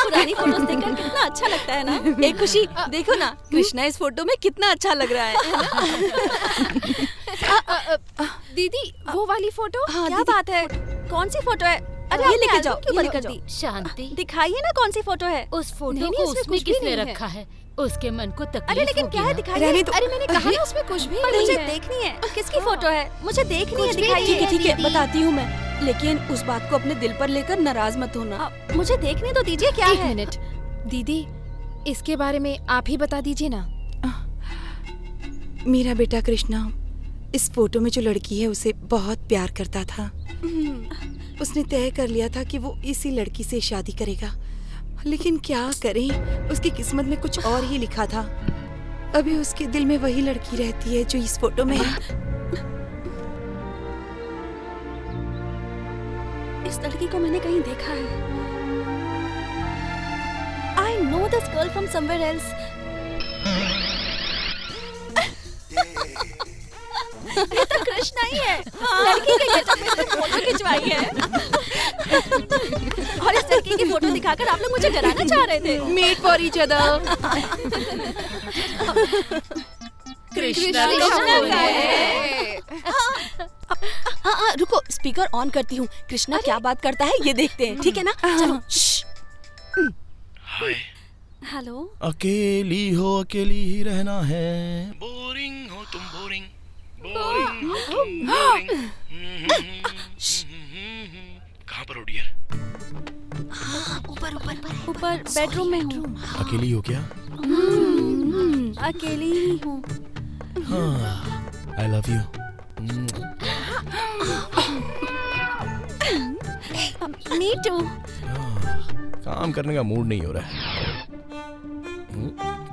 पुरानी फोटोज देखकर कितना अच्छा लगता है ना। एक खुशी, देखो ना, कृष्णा इस फोटो में कितना अच्छा लग रहा है। दीदी, वो वाली फोटो? क्या बात है? कौन सी फोटो है? अरे ये लेके जाओ, क्यों बंद कर दी? शांति, दिखाइए ना कौन सी फोटो है। उस फोटो को उसमें किसने रखा है? उसके मन को तकलीफ। अरे लेकिन क्या है, दिखाइए। अरे मैंने कहा ना उसमें कुछ भी नहीं है। मुझे देखनी है, किसकी फोटो है मुझे देखनी है, दिखाइए। ठीक है बताती हूँ मैं, लेकिन उस बात को अपने दिल पर लेकर नाराज मत होना। मुझे देखने तो दीजिए। क्या है? 1 मिनट दीदी, इसके बारे में आप ही बता दीजिए ना। मेरा बेटा कृष्णा इस फोटो में जो लड़की है उसे बहुत प्यार करता था। उसने तय कर लिया था कि वो इसी लड़की से शादी करेगा, लेकिन क्या करें, उसकी किस्मत में कुछ और ही लिखा था। अभी उसके दिल में वही लड़की रहती है जो इस फोटो में है। इस लड़की को मैंने कहीं देखा है। I know this girl from somewhere else. ये तो कृष्णा ही है। लड़की के गेटअप में से फोटो खिंचवाई है। और इस लड़की की फोटो दिखाकर आप लोग मुझे डराना चाह रहे थे। Meet for each other. Krishna रुको, स्पीकर ऑन करती हूँ। कृष्णा क्या बात करता है ये देखते हैं, ठीक है ना? चलो। हेलो। अकेली हो, अकेली ही रहना है। बोरिंग हो तुम, बोरिंग। कहाँ पर हो डियर? ऊपर बेडरूम में हूँ। अकेली हो क्या? अकेली ही हूँ। I love you. Me too. काम करने का मूड नहीं हो रहा है।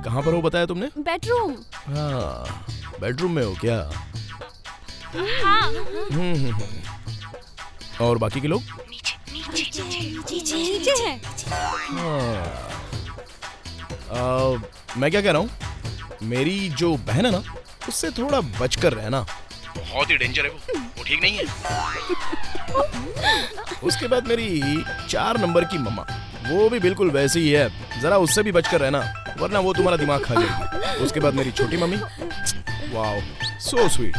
कहाँ पर हो बताया तुमने? बेडरूम। हाँ, बेडरूम में हो क्या? और बाकी के लोग? नीचे हैं। मैं क्या कह रहा हूँ, मेरी जो बहन है ना, उससे थोड़ा बचकर रहना। बहुत ही डेंजर है वो ठीक नहीं है। उसके बाद मेरी 4 नंबर की मम्मा, वो भी बिल्कुल वैसी ही है, जरा उससे भी बचकर रहना, वरना वो तुम्हारा दिमाग खा जाएगी। उसके बाद मेरी छोटी मम्मी, वाओ सो स्वीट।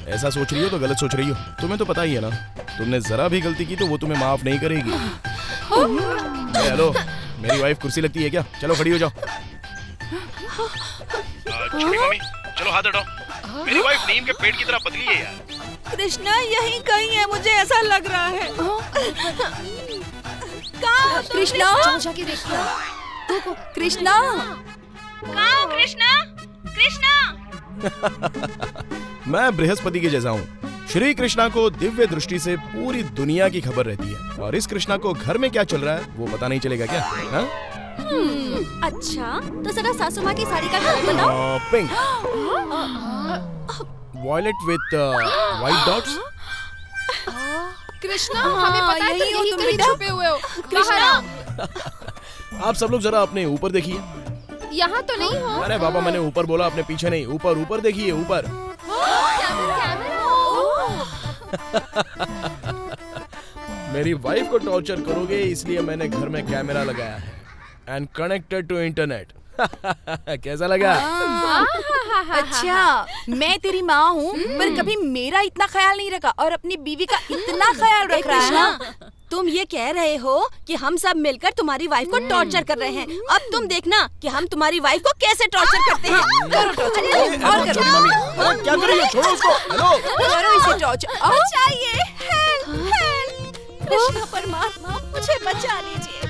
ऐसा सोच रही हो तो गलत सोच रही हो, तुम्हें तो पता ही है ना, तुमने जरा भी गलती की तो वो तुम्हें माफ नहीं करेगी। हेलो, मेरी वाइफ कुर्सी लगती है क्या? चलो खड़ी हो जाओ। छोटी मम्मी चलो हाथ हटाओ, मेरी वाइफ नीम के पेड़ की तरह पतली है यार। कृष्णा यहीं कहीं है, मुझे ऐसा लग रहा है। कहाँ कृष्णा? जाके देखिए। कृष्णा कहाँ हो कृष्णा? कृष्णा मैं बृहस्पति के जैसा हूँ। श्री कृष्णा को दिव्य दृष्टि से पूरी दुनिया की खबर रहती है, और इस कृष्णा को घर में क्या चल रहा है वो पता नहीं चलेगा क्या? हाँ? अच्छा, तो जरा सासू माँ की साड़ी का कलर बताओ। Pink, violet with white dots. Krishna, हमें पता है तुम यहीं कहीं छुपे हुए हो। बाहर आओ। आप सब लोग जरा अपने ऊपर देखिए। यहाँ तो नहीं हो। अरे बाबा, मैंने ऊपर बोला, अपने पीछे नहीं। ऊपर ऊपर देखिए, ऊपर। मेरी वाइफ को टॉर्चर करोगे इसलिए मैंने घर में कैमरा लगाया है एंड कनेक्टेड टू इंटरनेट। कैसा लगा? अच्छा, मैं तेरी माँ हूँ पर कभी मेरा इतना ख्याल नहीं रखा और अपनी बीवी का इतना ख्याल रख रहा है ना। तुम ये कह रहे हो कि हम सब मिलकर तुम्हारी वाइफ को टॉर्चर कर रहे हैं। अब तुम देखना कि हम तुम्हारी वाइफ को कैसे टॉर्चर करते हैं। करो टॉर्चर, और करो। क्या कर रही हो? छोड़ो उसको। हेलो, करो इसे टॉर्चर। बचाइए, हेल्प हेल्प। कृष्णा परमात्मा, मुझे बचा लीजिए।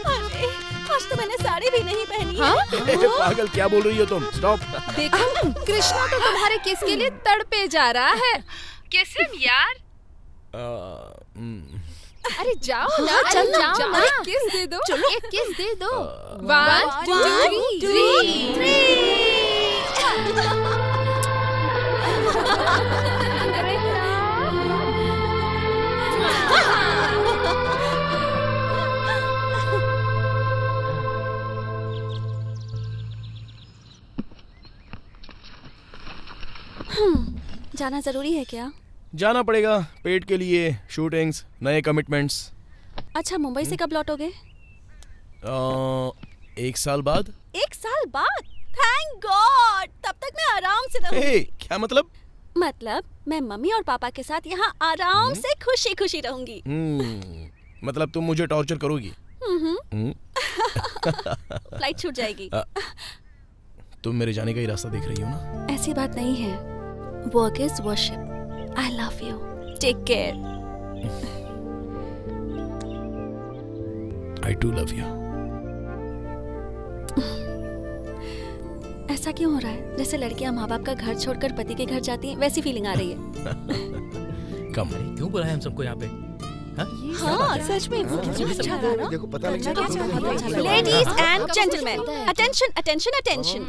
अरे, आज तो मैंने साड़ी भी नहीं पहनी है। पागल, क्या बोल रही हो तुम? स्टॉप। देखो, कृष्णा तो तुम्हारे किस के लिए तड़पे जा रहा है। किस हिम यार। अरे जाओ ना, चल जाओ ना, किस दे दो, एक किस दे दो। 1 2 3। जाना जरूरी है क्या? जाना पड़ेगा, पेट के लिए, शूटिंग्स, नए कमिटमेंट्स। अच्छा, मुंबई से कब लौटोगे? 1 साल बाद। 1 साल बाद? थैंक गॉड, तब तक मैं आराम से रहूंगी। क्या मतलब? मतलब मैं मम्मी और पापा के साथ यहाँ आराम से खुशी खुशी रहूंगी। मतलब तुम मुझे टॉर्चर करोगी? फ्लाइट छूट जाएगी। तुम मेरे जाने का ही रास्ता देख रही हो ना? ऐसी बात नहीं है, work is worship. I love you. Take care. I too love you. ऐसा क्यों हो रहा है? जैसे लड़कियां माँ बाप का घर छोड़कर पति के घर जाती हैं, वैसी फीलिंग आ रही है। कम। क्यों बुलाया हम सबको यहाँ पे? हाँ, सच में वो अच्छा था ना? देखो पता लग जाएगा। Ladies and gentlemen, attention, attention, attention.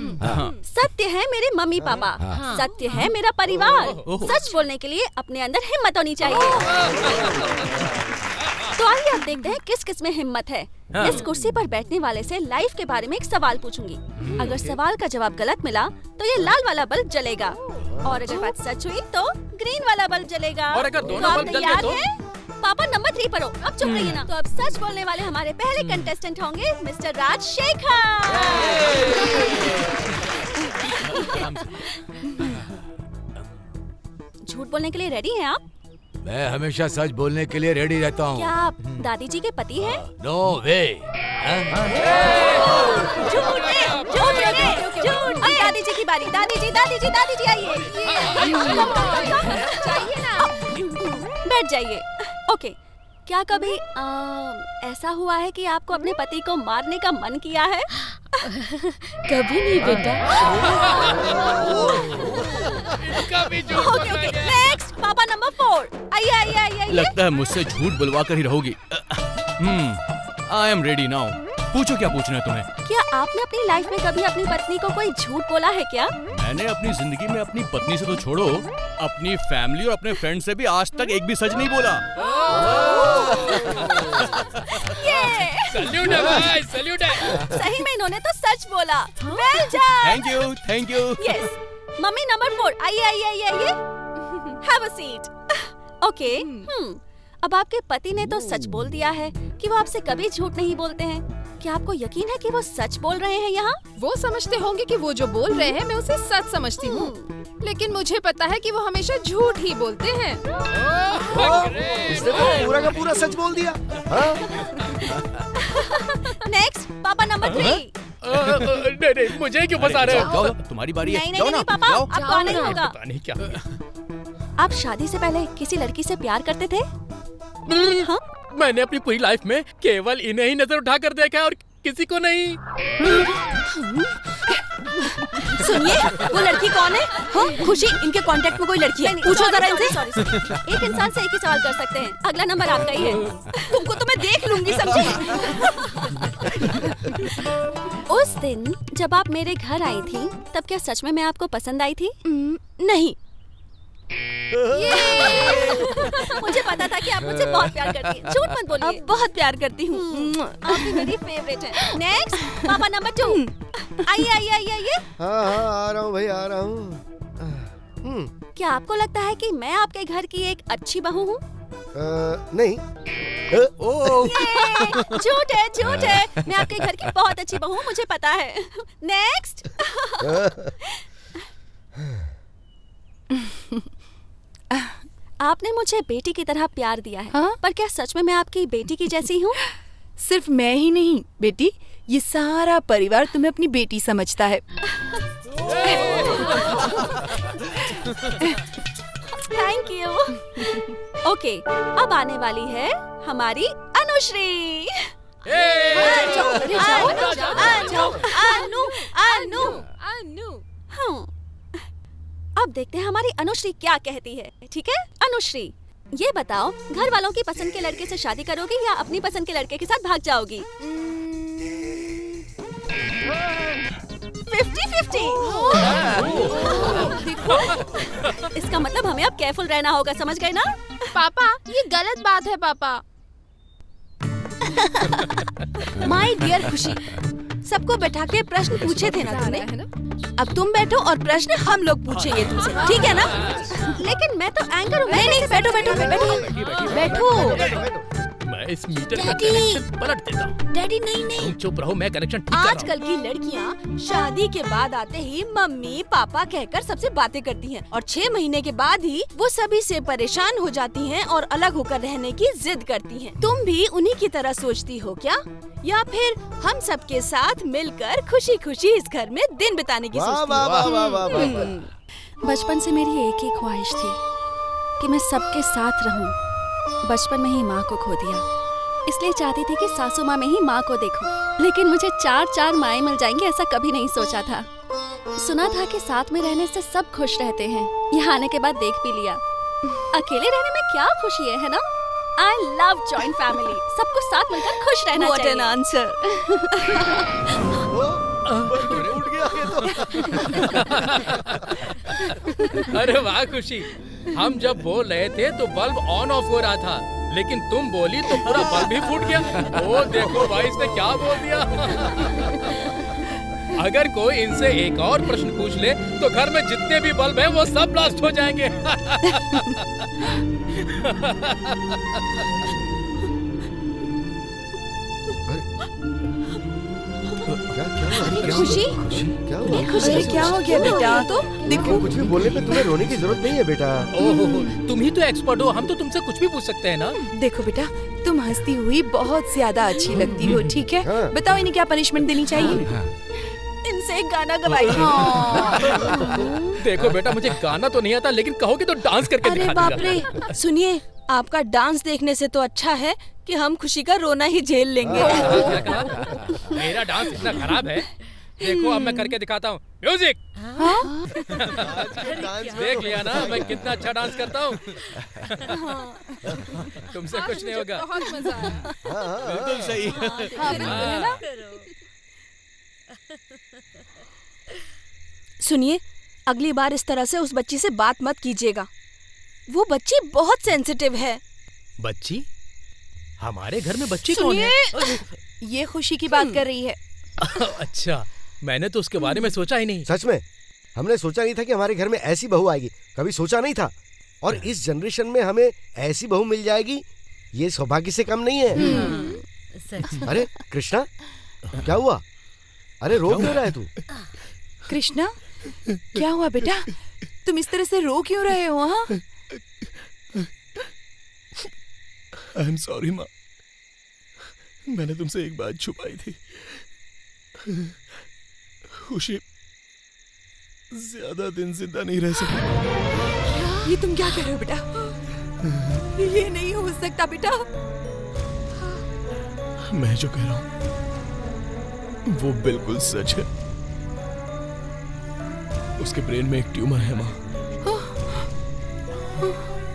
सत्य है मेरे मम्मी पापा, सत्य है मेरा परिवार। सच बोलने के लिए अपने अंदर हिम्मत होनी चाहिए। तो आइए अब देखते हैं किस किस में हिम्मत है। इस कुर्सी पर बैठने वाले से लाइफ के बारे में एक सवाल पूछूंगी। अगर सवाल का जवाब गलत मिला तो ये लाल वाला बल्ब जलेगा, और अगर बात सच हुई तो ग्रीन वाला बल्ब जलेगा। और अगर दोनों बल्ब जल गए तो? पापा नंबर 3 पर हो, अब चुप रहिए ना। तो अब सच बोलने वाले हमारे पहले कंटेस्टेंट होंगे मिस्टर राजशेखर। झूठ बोलने के लिए रेडी हैं आप? मैं हमेशा सच बोलने के लिए रेडी रहता हूँ। क्या आप दादी जी के पति हैं? नो वे। झूठ। दादी जी की बारी। दादी जी आइए। चाहिए ना, बैठ जाइए। ओके, क्या कभी ऐसा हुआ है कि आपको अपने पति को मारने का मन किया है? कभी नहीं बेटा। ओके, नेक्स्ट, पापा नंबर 4। आइए। लगता है मुझसे झूठ बुलवा कर ही रहोगी। I am ready now. पूछो क्या पूछना है तुम्हें। क्या आपने अपनी लाइफ में कभी अपनी पत्नी को कोई झूठ बोला है क्या? मैंने अपनी जिंदगी में अपनी पत्नी से तो छोड़ो, अपनी फैमिली और अपने फ्रेंड से भी आज तक एक भी सच नहीं बोला। सैल्यूट है भाई, सैल्यूट है। सही में इन्होंने तो सच बोला। Well done. Thank you, thank you. Yes. Mummy number 4, आइए आइए आइए आइए। Have a seat. ओके। अब आपके पति ने तो सच बोल दिया है कि वो आपसे कभी झूठ नहीं बोलते हैं। क्या आपको यकीन है कि वो सच बोल रहे हैं यहाँ? वो समझते होंगे कि वो जो बोल रहे हैं मैं उसे सच समझती हूँ, लेकिन मुझे पता है कि वो हमेशा झूठ ही बोलते हैं। इसने तो पूरा का पूरा सच बोल दिया। नेक्स्ट, पापा नंबर 3। नहीं, मुझे क्यों फंसा रहे हो? जाओ, तुम्हारी बारी है। नहीं नहीं पापा, आपको आना ही होगा। पता नहीं क्या। आप शादी से पहले किसी लड़की से प्यार करते थे? हाँ? मैंने अपनी पूरी लाइफ में केवल इन्हें ही नजर उठाकर देखा है और किसी को नहीं। सुनिए, वो लड़की कौन है? हाँ, खुशी, इनके कांटेक्ट में कोई लड़की है? पूछो जरा इनसे। एक इंसान से एक ही सवाल कर सकते हैं। अगला नंबर आपका ही है। तुमको तो मैं देख लूंगी, समझे? उस दिन जब आप मेरे घर आई थी, तब क्या सच में मैं आपको पसंद आई थी? नहीं। मुझे पता था कि आप मुझे बहुत प्यार करती हैं। झूठ मत बोलिए। अब बहुत प्यार करती हूँ। आप भी मेरी फेवरेट हैं। नेक्स्ट, पापा नंबर 2। आइए आइए आइए आइए। हाँ आ रहा हूँ भाई, आ रहा हूँ। क्या आपको लगता है कि मैं आपके घर की एक अच्छी बहू हूँ? नहीं। झूठ है, झूठ है। मैं आपके घर की बहुत अच्छी बहू हूँ, मुझे पता है। नेक्स्ट। आपने मुझे बेटी की तरह प्यार दिया है। हाँ? पर क्या सच में मैं आपकी बेटी की जैसी हूँ? सिर्फ मैं ही नहीं बेटी, ये सारा परिवार तुम्हें अपनी बेटी समझता है। Thank you. ओके, अब आने वाली है हमारी अनुश्री। अनु। अब देखते हैं हमारी अनुश्री क्या कहती है। ठीक है अनुश्री, ये बताओ, घर वालों की पसंद के लड़के से शादी करोगी या अपनी पसंद के लड़के के साथ भाग जाओगी? 50-50। इसका मतलब हमें अब केयरफुल रहना होगा, समझ गए ना? पापा, ये गलत बात है पापा। माय डियर खुशी, सबको बैठा के प्रश्न पूछे थे ना तुमने? अब तुम बैठो और प्रश्न हम लोग पूछेंगे तुमसे, ठीक है ना? लेकिन मैं तो एंकर हूँ। नहीं, बैठो बैठो बैठो बैठो। मैं इस मीटर का कनेक्शन पलट देता हूँ। डैडी नहीं। तुम चुप रहो, मैं कनेक्शन ठीक कर रहा हूँ। आजकल की लड़कियाँ शादी के बाद आते ही मम्मी पापा कहकर सबसे बातें करती हैं और 6 महीने के बाद ही वो सभी से परेशान हो जाती हैं और अलग होकर रहने की जिद करती हैं। तुम भी उन्हीं की तरह सोचती हो क्या? या फिर हम सबके साथ मिलकर खुशी खुशी इस घर में दिन बिताने की सोचती हो? बचपन से मेरी एक ही ख्वाहिश थी कि मैं सबके साथ रहूं। बचपन में ही माँ को खो दिया, इसलिए चाहती थी कि सासू माँ में ही माँ को देखूं। लेकिन मुझे 4 माएं मिल जाएंगी ऐसा कभी नहीं सोचा था। सुना था कि साथ में रहने से सब खुश रहते हैं, यहाँ आने के बाद देख भी लिया। अकेले रहने में क्या खुशी है ना? I love joint family. सबको साथ मिलकर खुश रहना चाहिए। What an answer. उठ गया ये तो। अरे वाह खुशी, हम जब बोल रहे थे तो बल्ब ऑन ऑफ हो रहा था, लेकिन तुम बोली तो पूरा बल्ब ही फूट गया। ओ देखो भाई, इसने क्या बोल दिया। अगर कोई इनसे एक और प्रश्न पूछ ले तो घर में जितने भी बल्ब हैं वो सब ब्लास्ट हो जाएंगे। खुशी, क्या हुआ? खुशी क्या हो गया बेटा? तो देखो, कुछ भी बोलने पे तुम्हें रोने की जरूरत नहीं है बेटा। ओहो, तुम ही तो एक्सपर्ट हो, हम तो तुमसे कुछ भी पूछ सकते हैं ना। देखो बेटा, तुम हंसती हुई बहुत ज्यादा अच्छी लगती हो, ठीक है? बताओ इन्हें क्या पनिशमेंट देनी चाहिए? इनसे एक गाना गवाइए। देखो बेटा, मुझे गाना तो नहीं आता, लेकिन कहोगे तो डांस करके दिखा दूंगा। अरे बाप रे, सुनिए, आपका डांस देखने से तो अच्छा है कि हम खुशी का रोना ही झेल लेंगे। मेरा डांस इतना खराब है देखो अब मैं करके दिखाता हूँ। म्यूजिक। देख लिया ना मैं कितना अच्छा डांस करता हूँ। तुमसे कुछ नहीं होगा। बहुत मजा आया। बिल्कुल सही। सुनिए, अगली बार इस तरह से उस बच्ची से बात मत कीजिएगा। वो बच्ची बहुत सेंसिटिव है। बच्ची? हमारे घर में बच्ची कौन है? ये खुशी की बात कर रही है। अच्छा, मैंने तो उसके बारे में सोचा ही नहीं। सच में हमने सोचा नहीं था कि हमारे घर में ऐसी बहू आएगी, कभी सोचा नहीं था। और इस जनरेशन में हमें ऐसी बहू मिल जाएगी, ये सौभाग्य से कम नहीं है। अरे कृष्णा, क्या हुआ? अरे रो क्यों रहा है तू? कृष्णा, क्या हुआ बेटा? तुम इस तरह से रो क्यों रहे हो? हाँ, आई एम सॉरी माँ, मैंने तुमसे एक बात छुपाई थी। खुशी ज्यादा दिन जिंदा नहीं रह सकती। ये तुम क्या कर रहे हो बेटा? ये नहीं हो सकता बेटा। मैं जो कह रहा हूँ वो बिल्कुल सच है। उसके ब्रेन में एक ट्यूमर है माँ।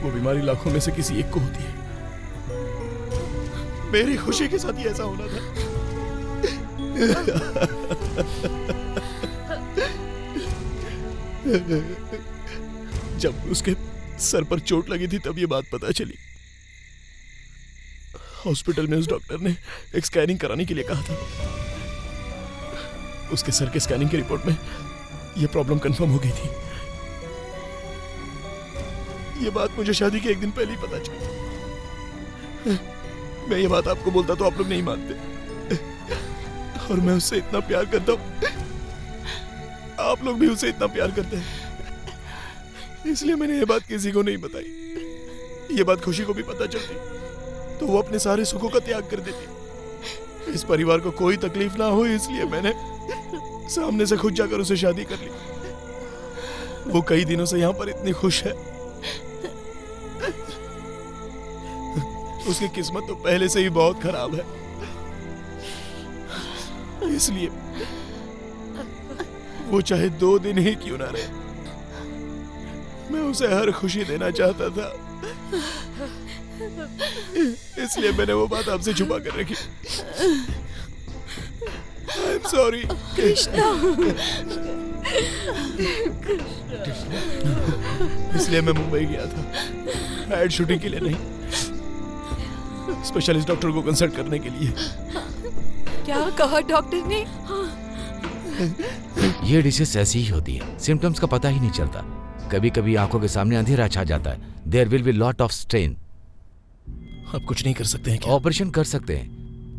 वो बीमारी लाखों में से किसी एक को होती है। मेरी खुशी के साथ ही ऐसा होना था। जब उसके सर पर चोट लगी थी तब ये बात पता चली। हॉस्पिटल में उस डॉक्टर ने एक स्कैनिंग कराने के लिए कहा था। उसके सर के स्कैनिंग की रिपोर्ट में यह प्रॉब्लम कंफर्म हो गई थी। ये बात मुझे शादी के एक दिन पहले ही पता चली। मैं ये बात आपको बोलता तो आप लोग नहीं मानते, और मैं उससे इतना प्यार करता हूं, आप लोग भी उसे इतना प्यार करते हैं, इसलिए मैंने ये बात किसी को नहीं बताई। ये बात खुशी को भी पता चलती तो वो अपने सारे सुखों का त्याग कर देती। इस परिवार को कोई तकलीफ ना हो इसलिए मैंने सामने से खुद जाकर उसे शादी कर ली। वो कई दिनों से यहाँ पर इतनी खुश है। उसकी किस्मत तो पहले से ही बहुत खराब है, इसलिए वो चाहे 2 दिन ही क्यों ना रहे, मैं उसे हर खुशी देना चाहता था। इसलिए मैंने वो बात आपसे छुपा कर रखी। आई एम सॉरी कृष्णा। इसलिए मैं मुंबई गया था, एड शूटिंग के लिए नहीं, स्पेशलिस्ट डॉक्टर को कंसल्ट करने के लिए। क्या कहा डॉक्टर ने? ये डिसीज ऐसी ही होती है, सिम्टम्स का पता ही नहीं चलता। कभी कभी आंखों के सामने अंधेरा छा जाता है। There will be lot of strain. आप कुछ नहीं कर सकते हैं क्या? ऑपरेशन कर सकते हैं,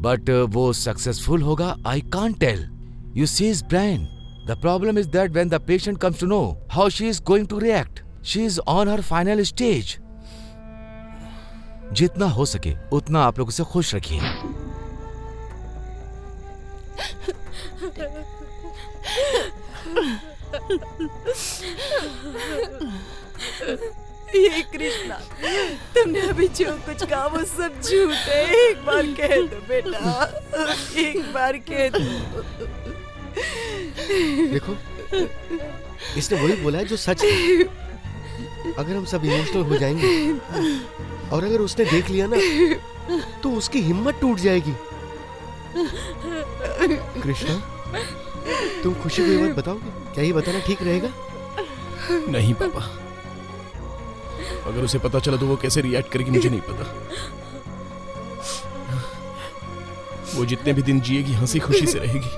बट वो सक्सेसफुल होगा I can't tell. You see is brain. The problem is that when the patient comes to know how she is going to react, she is on her final stage. जितना हो सके उतना आप लोग उसे खुश रखिए। ये कृष्णा, तुमने अभी जो कुछ कहा वो सब झूठ है। एक बार कह दो बेटा, एक बार कह दो। देखो, इसने वही बोला है जो सच है। अगर हम सब इमोशनल हो जाएंगे और अगर उसने देख लिया ना तो उसकी हिम्मत टूट जाएगी। कृष्णा, तुम खुशी को ये बात बताओगे? क्या ये बताना ठीक रहेगा? नहीं पापा, अगर उसे पता चला तो वो कैसे रिएक्ट करेगी मुझे नहीं पता। वो जितने भी दिन जिएगी हंसी खुशी से रहेगी।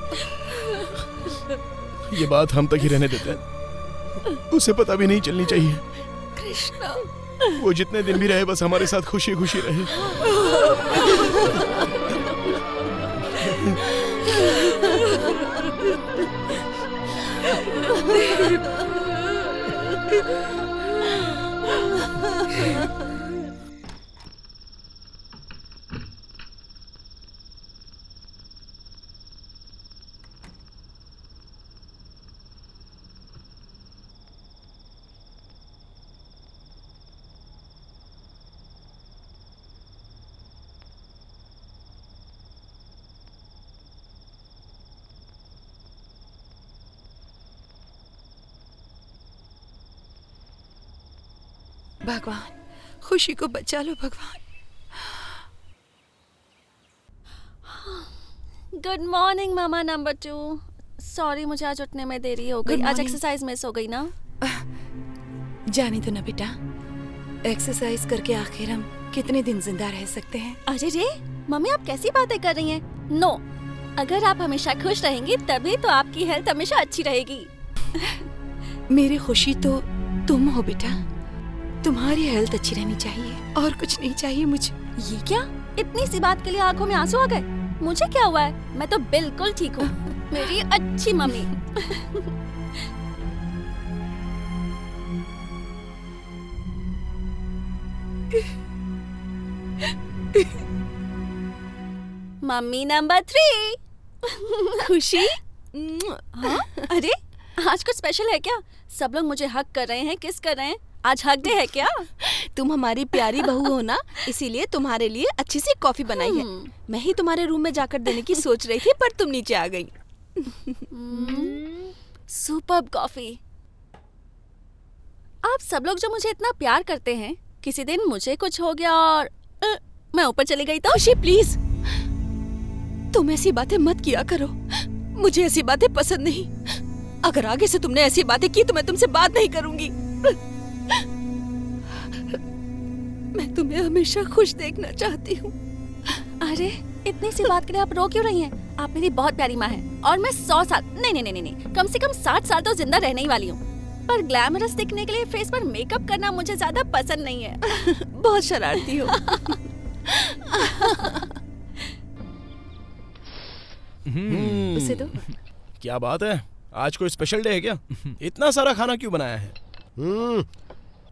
ये बात हम तक ही रहने देते हैं, उसे पता भी नहीं चलनी चाहिए। कृष्णा, वो जितने दिन भी रहे बस हमारे साथ खुशी खुशी रहे। भगवान खुशी को बचा लो भगवान। गुड मॉर्निंग मामा नंबर 2। सॉरी मुझे आज उठने में देरी हो गई। आज एक्सरसाइज मिस हो गई ना। जाने दो ना बेटा, एक्सरसाइज करके आखिर हम कितने दिन जिंदा रह सकते हैं। अरे रे मम्मी आप कैसी बातें कर रही हैं? नो, अगर आप हमेशा खुश रहेंगी तभी तो आपकी हेल्थ हमेशा अच्छी रहेगी। मेरी खुशी तो तुम हो बेटा, तुम्हारी हेल्थ अच्छी रहनी चाहिए और कुछ नहीं चाहिए मुझे। ये क्या, इतनी सी बात के लिए आंखों में आंसू आ गए? मुझे क्या हुआ है? मैं तो बिल्कुल ठीक हूँ। मेरी अच्छी मम्मी। Mummy number 3। खुशी? हाँ? अरे आज कुछ स्पेशल है क्या? सब लोग मुझे हक कर रहे हैं, किस कर रहे हैं? आज हक डे है क्या? तुम हमारी प्यारी बहू हो ना, इसीलिए तुम्हारे लिए अच्छी सी कॉफी बनाई है। मैं ही तुम्हारे रूम में जाकर देने की सोच रही थी, पर तुम नीचे आ गई। Superb coffee. आप सब लोग जो मुझे इतना प्यार करते हैं, किसी दिन मुझे कुछ हो गया और मैं ऊपर चली गई तो? खुशी प्लीज, तुम ऐसी बातें मत किया करो। मुझे ऐसी बातें पसंद नहीं। अगर आगे से तुमने ऐसी बातें की तो मैं तुमसे बात नहीं करूंगी। मैं तुम्हें हमेशा खुश देखना चाहती हूँ। अरे इतनी सी बात के लिए आप रो क्यों रही हैं? आप मेरी बहुत प्यारी माँ हैं और मैं 100 साल नहीं, कम से कम 60 साल तो जिंदा रहने ही वाली हूँ। पर ग्लैमरस दिखने के लिए फेस पर मेकअप करना मुझे ज्यादा पसंद नहीं है। बहुत शरारती हो। उसे दो। क्या बात है, आज कोई स्पेशल डे है क्या? इतना सारा खाना क्यों बनाया है?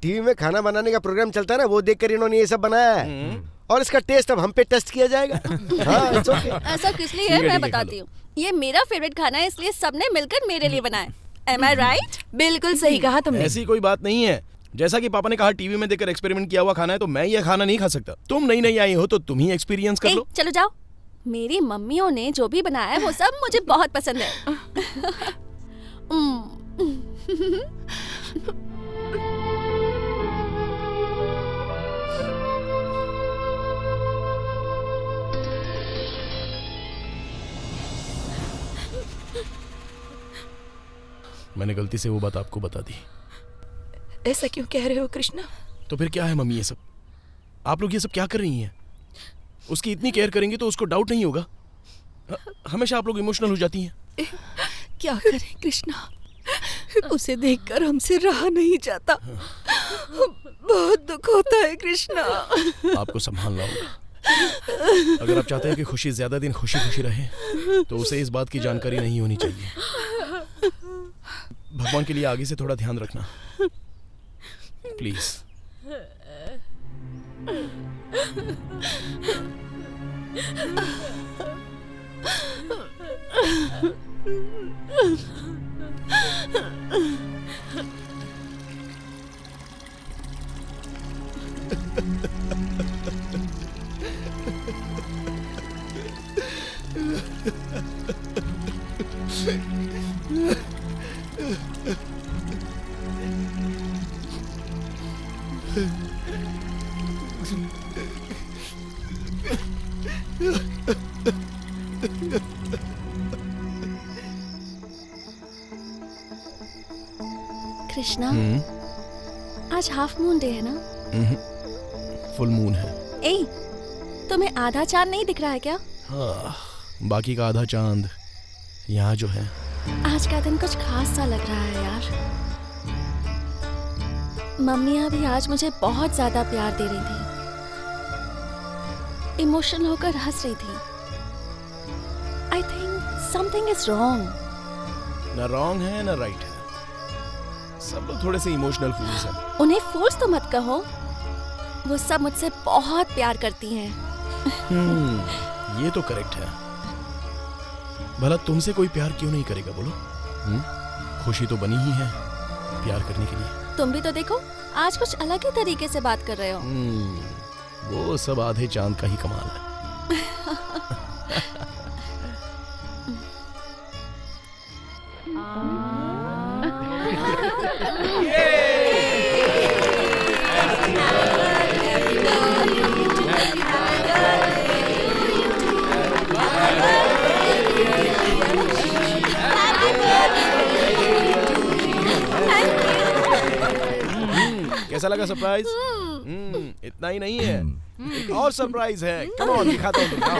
टीवी में खाना बनाने का प्रोग्राम चलता है ना, वो देखकर इन्होंने ये सब बनाया है और इसका टेस्ट अब हम पे टेस्ट किया जाएगा। हाँ, it's okay। ऐसा किस लिए है मैं बताती हूँ। ये मेरा फेवरेट खाना है, इसलिए सबने मिलकर मेरे लिए बनाया। Am I right? बिल्कुल सही कहा तुमने। ऐसी कोई बात नहीं है। जैसा कि पापा ने कहा टीवी में देखकर एक्सपेरिमेंट किया हुआ खाना है, तो मैं ये खाना नहीं खा सकता। तुम नई आई हो तो तुम ही एक्सपीरियंस कर लो। चलो जाओ। मेरी मम्मियों ने जो भी बनाया है वो सब मुझे बहुत पसंद है। मैंने गलती से वो बात आपको बता दी। ऐसा क्यों कह रहे हो कृष्णा? तो फिर क्या है मम्मी, ये सब आप लोग ये सब क्या कर रही हैं? उसकी इतनी केयर करेंगी तो उसको डाउट नहीं होगा? हमेशा आप लोग इमोशनल हो जाती हैं। क्या करें कृष्णा, उसे देखकर हमसे रहा नहीं जाता। बहुत दुख होता है कृष्णा। आपको संभालना होगा। अगर आप चाहते हैं कि खुशी ज्यादा दिन खुशी खुशी रहे तो उसे इस बात की जानकारी नहीं होनी चाहिए। भगवान के लिए आगे से थोड़ा ध्यान रखना प्लीज। कृष्णा, आज हाफ मून डे है ना? फुल मून है। ए, तुम्हें आधा चांद नहीं दिख रहा है क्या? हाँ, बाकी का आधा चांद यहाँ जो है। आज का दिन कुछ खास सा लग रहा है यार। मम्मियाँ भी आज मुझे बहुत ज्यादा प्यार दे रही थी, इमोशनल होकर हंस रही थी। I think something is wrong. ना रॉन्ग है ना राइट है, सब लोग थोड़े से इमोशनल फूल्स हैं। उन्हें फूल्स तो मत कहो, वो सब मुझसे बहुत प्यार करती हैं। ये तो करेक्ट है। भला तुमसे कोई प्यार क्यों नहीं करेगा बोलो? खुशी तो बनी ही है प्यार करने के लिए। तुम भी तो देखो, आज कुछ अलग ही तरीके से बात कर रहे हो। वो सब आधे चांद का ही कमाल है। कैसा लगा सरप्राइज? इतना ही नहीं है, एक और सरप्राइज है। कम ऑन, दिखाता हूँ तुमको।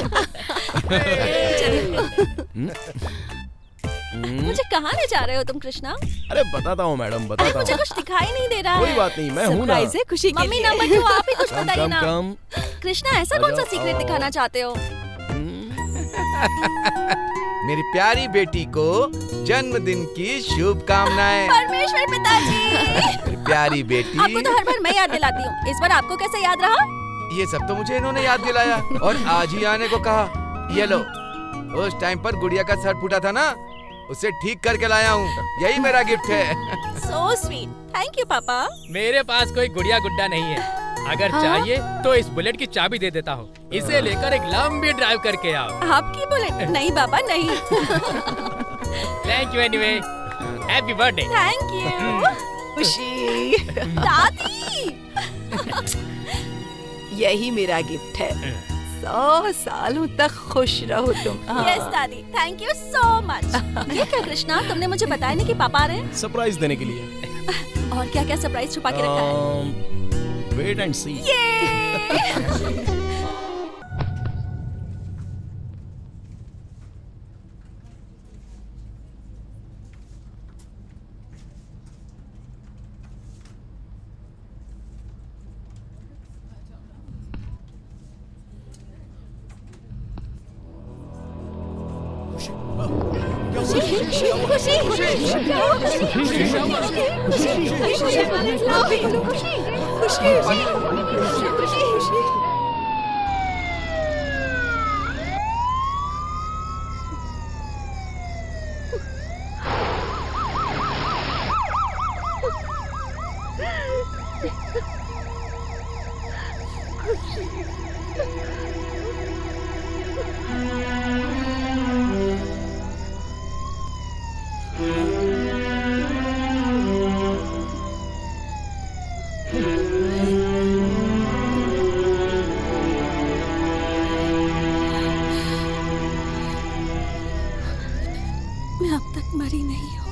मुझे कहाँ ले जा रहे हो तुम कृष्णा? अरे बताता हूँ मैडम, बताता हूँ। मुझे कुछ दिखाई नहीं दे रहा है। कोई बात नहीं, मैं हूँ ना। सरप्राइज है खुशी के लिए। मम्मी नंबर 2, आप ही कुछ बताइए ना। कम। कृष्णा ऐसा कौन सा सीक्रेट दिखाना चाहते हो? मेरी प्यारी बेटी को जन्मदिन की शुभकामनाएं। परमेश्वर पिताजी। मेरी प्यारी बेटी। आपको तो हर बार मैं याद दिलाती हूँ, इस बार आपको कैसे याद रहा? ये सब तो मुझे इन्होंने याद दिलाया और आज ही आने को कहा। ये लो, उस टाइम पर गुड़िया का सर फूटा था ना, उसे ठीक करके लाया हूँ। यही मेरा गिफ्ट है। So sweet, थैंक यू पापा। मेरे पास कोई गुड़िया गुड्डा नहीं है, अगर चाहिए तो इस बुलेट की चाबी दे देता हूँ। इसे लेकर एक लंबी ड्राइव करके आओ। आपकी बुलेट? नहीं बाबा नहीं। Thank you anyway, happy birthday. Thank you. खुशी। दादी। यही मेरा गिफ्ट है। 100 सालों तक खुश रहो तुम। यस दादी, थैंक यू सो मच। ये क्या कृष्णा, तुमने मुझे बताया नहीं कि पापा आ रहे हैं? सरप्राइज देने के लिए। और क्या क्या सरप्राइज छुपा के रखा है? वेट एंड सी। मैं अब तक मरी नहीं हूँ।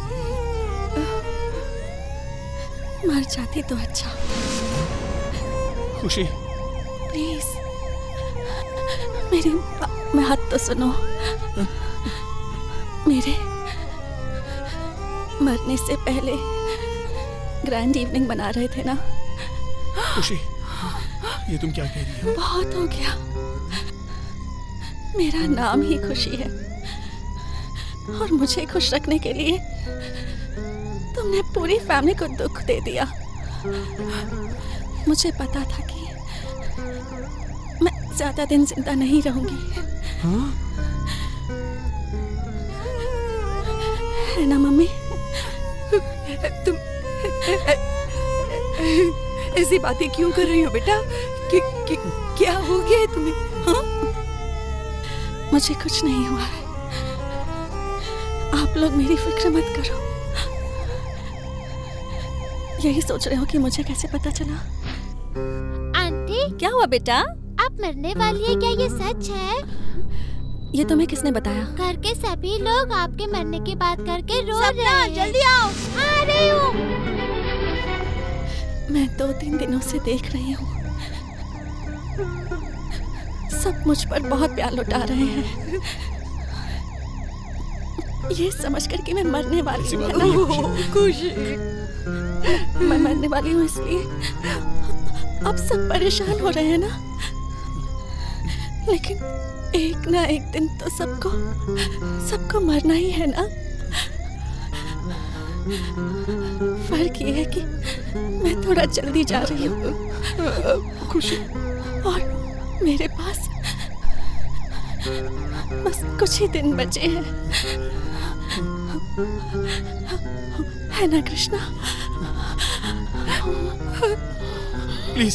मर जाती तो अच्छा। खुशी, प्लीज मेरी बात तो सुनो। मेरे मरने से पहले ग्रैंड इवनिंग मना रहे थे ना? खुशी, ये तुम क्या कह रही हो? बहुत हो गया। मेरा नाम ही खुशी है और मुझे खुश रखने के लिए तुमने पूरी फैमिली को दुख दे दिया। मुझे पता था कि मैं ज्यादा दिन जिंदा नहीं रहूंगी। है ना मम्मी? तुम ऐसी बातें क्यों कर रही हो बेटा? क्या हो गया है तुम्हें? हाँ? मुझे कुछ नहीं हुआ है। आप लोग मेरी फिक्र मत करो। यही सोच रहे हो कि मुझे कैसे पता चला? आंटी, क्या हुआ बेटा? आप मरने वाली है, क्या ये सच है? ये तुम्हें किसने बताया? घर के सभी लोग आपके मरने की बात करके रो रहे हैं। जल्दी आओ। आ रही हूँ। मैं 2-3 दिनों से देख रही हूँ, सब मुझ पर बहुत प्यार लुटा रहे हैं। ये समझकर कि मैं मरने वाली हूँ ना, खुशी, मैं मरने वाली हूँ इसलिए अब सब परेशान हो रहे हैं ना। लेकिन एक ना एक दिन तो सबको मरना ही है ना। फर्क ये है कि मैं थोड़ा जल्दी जा रही हूँ खुशी, और मेरे पास बस कुछ ही दिन बचे हैं। है ना कृष्णा? प्लीज।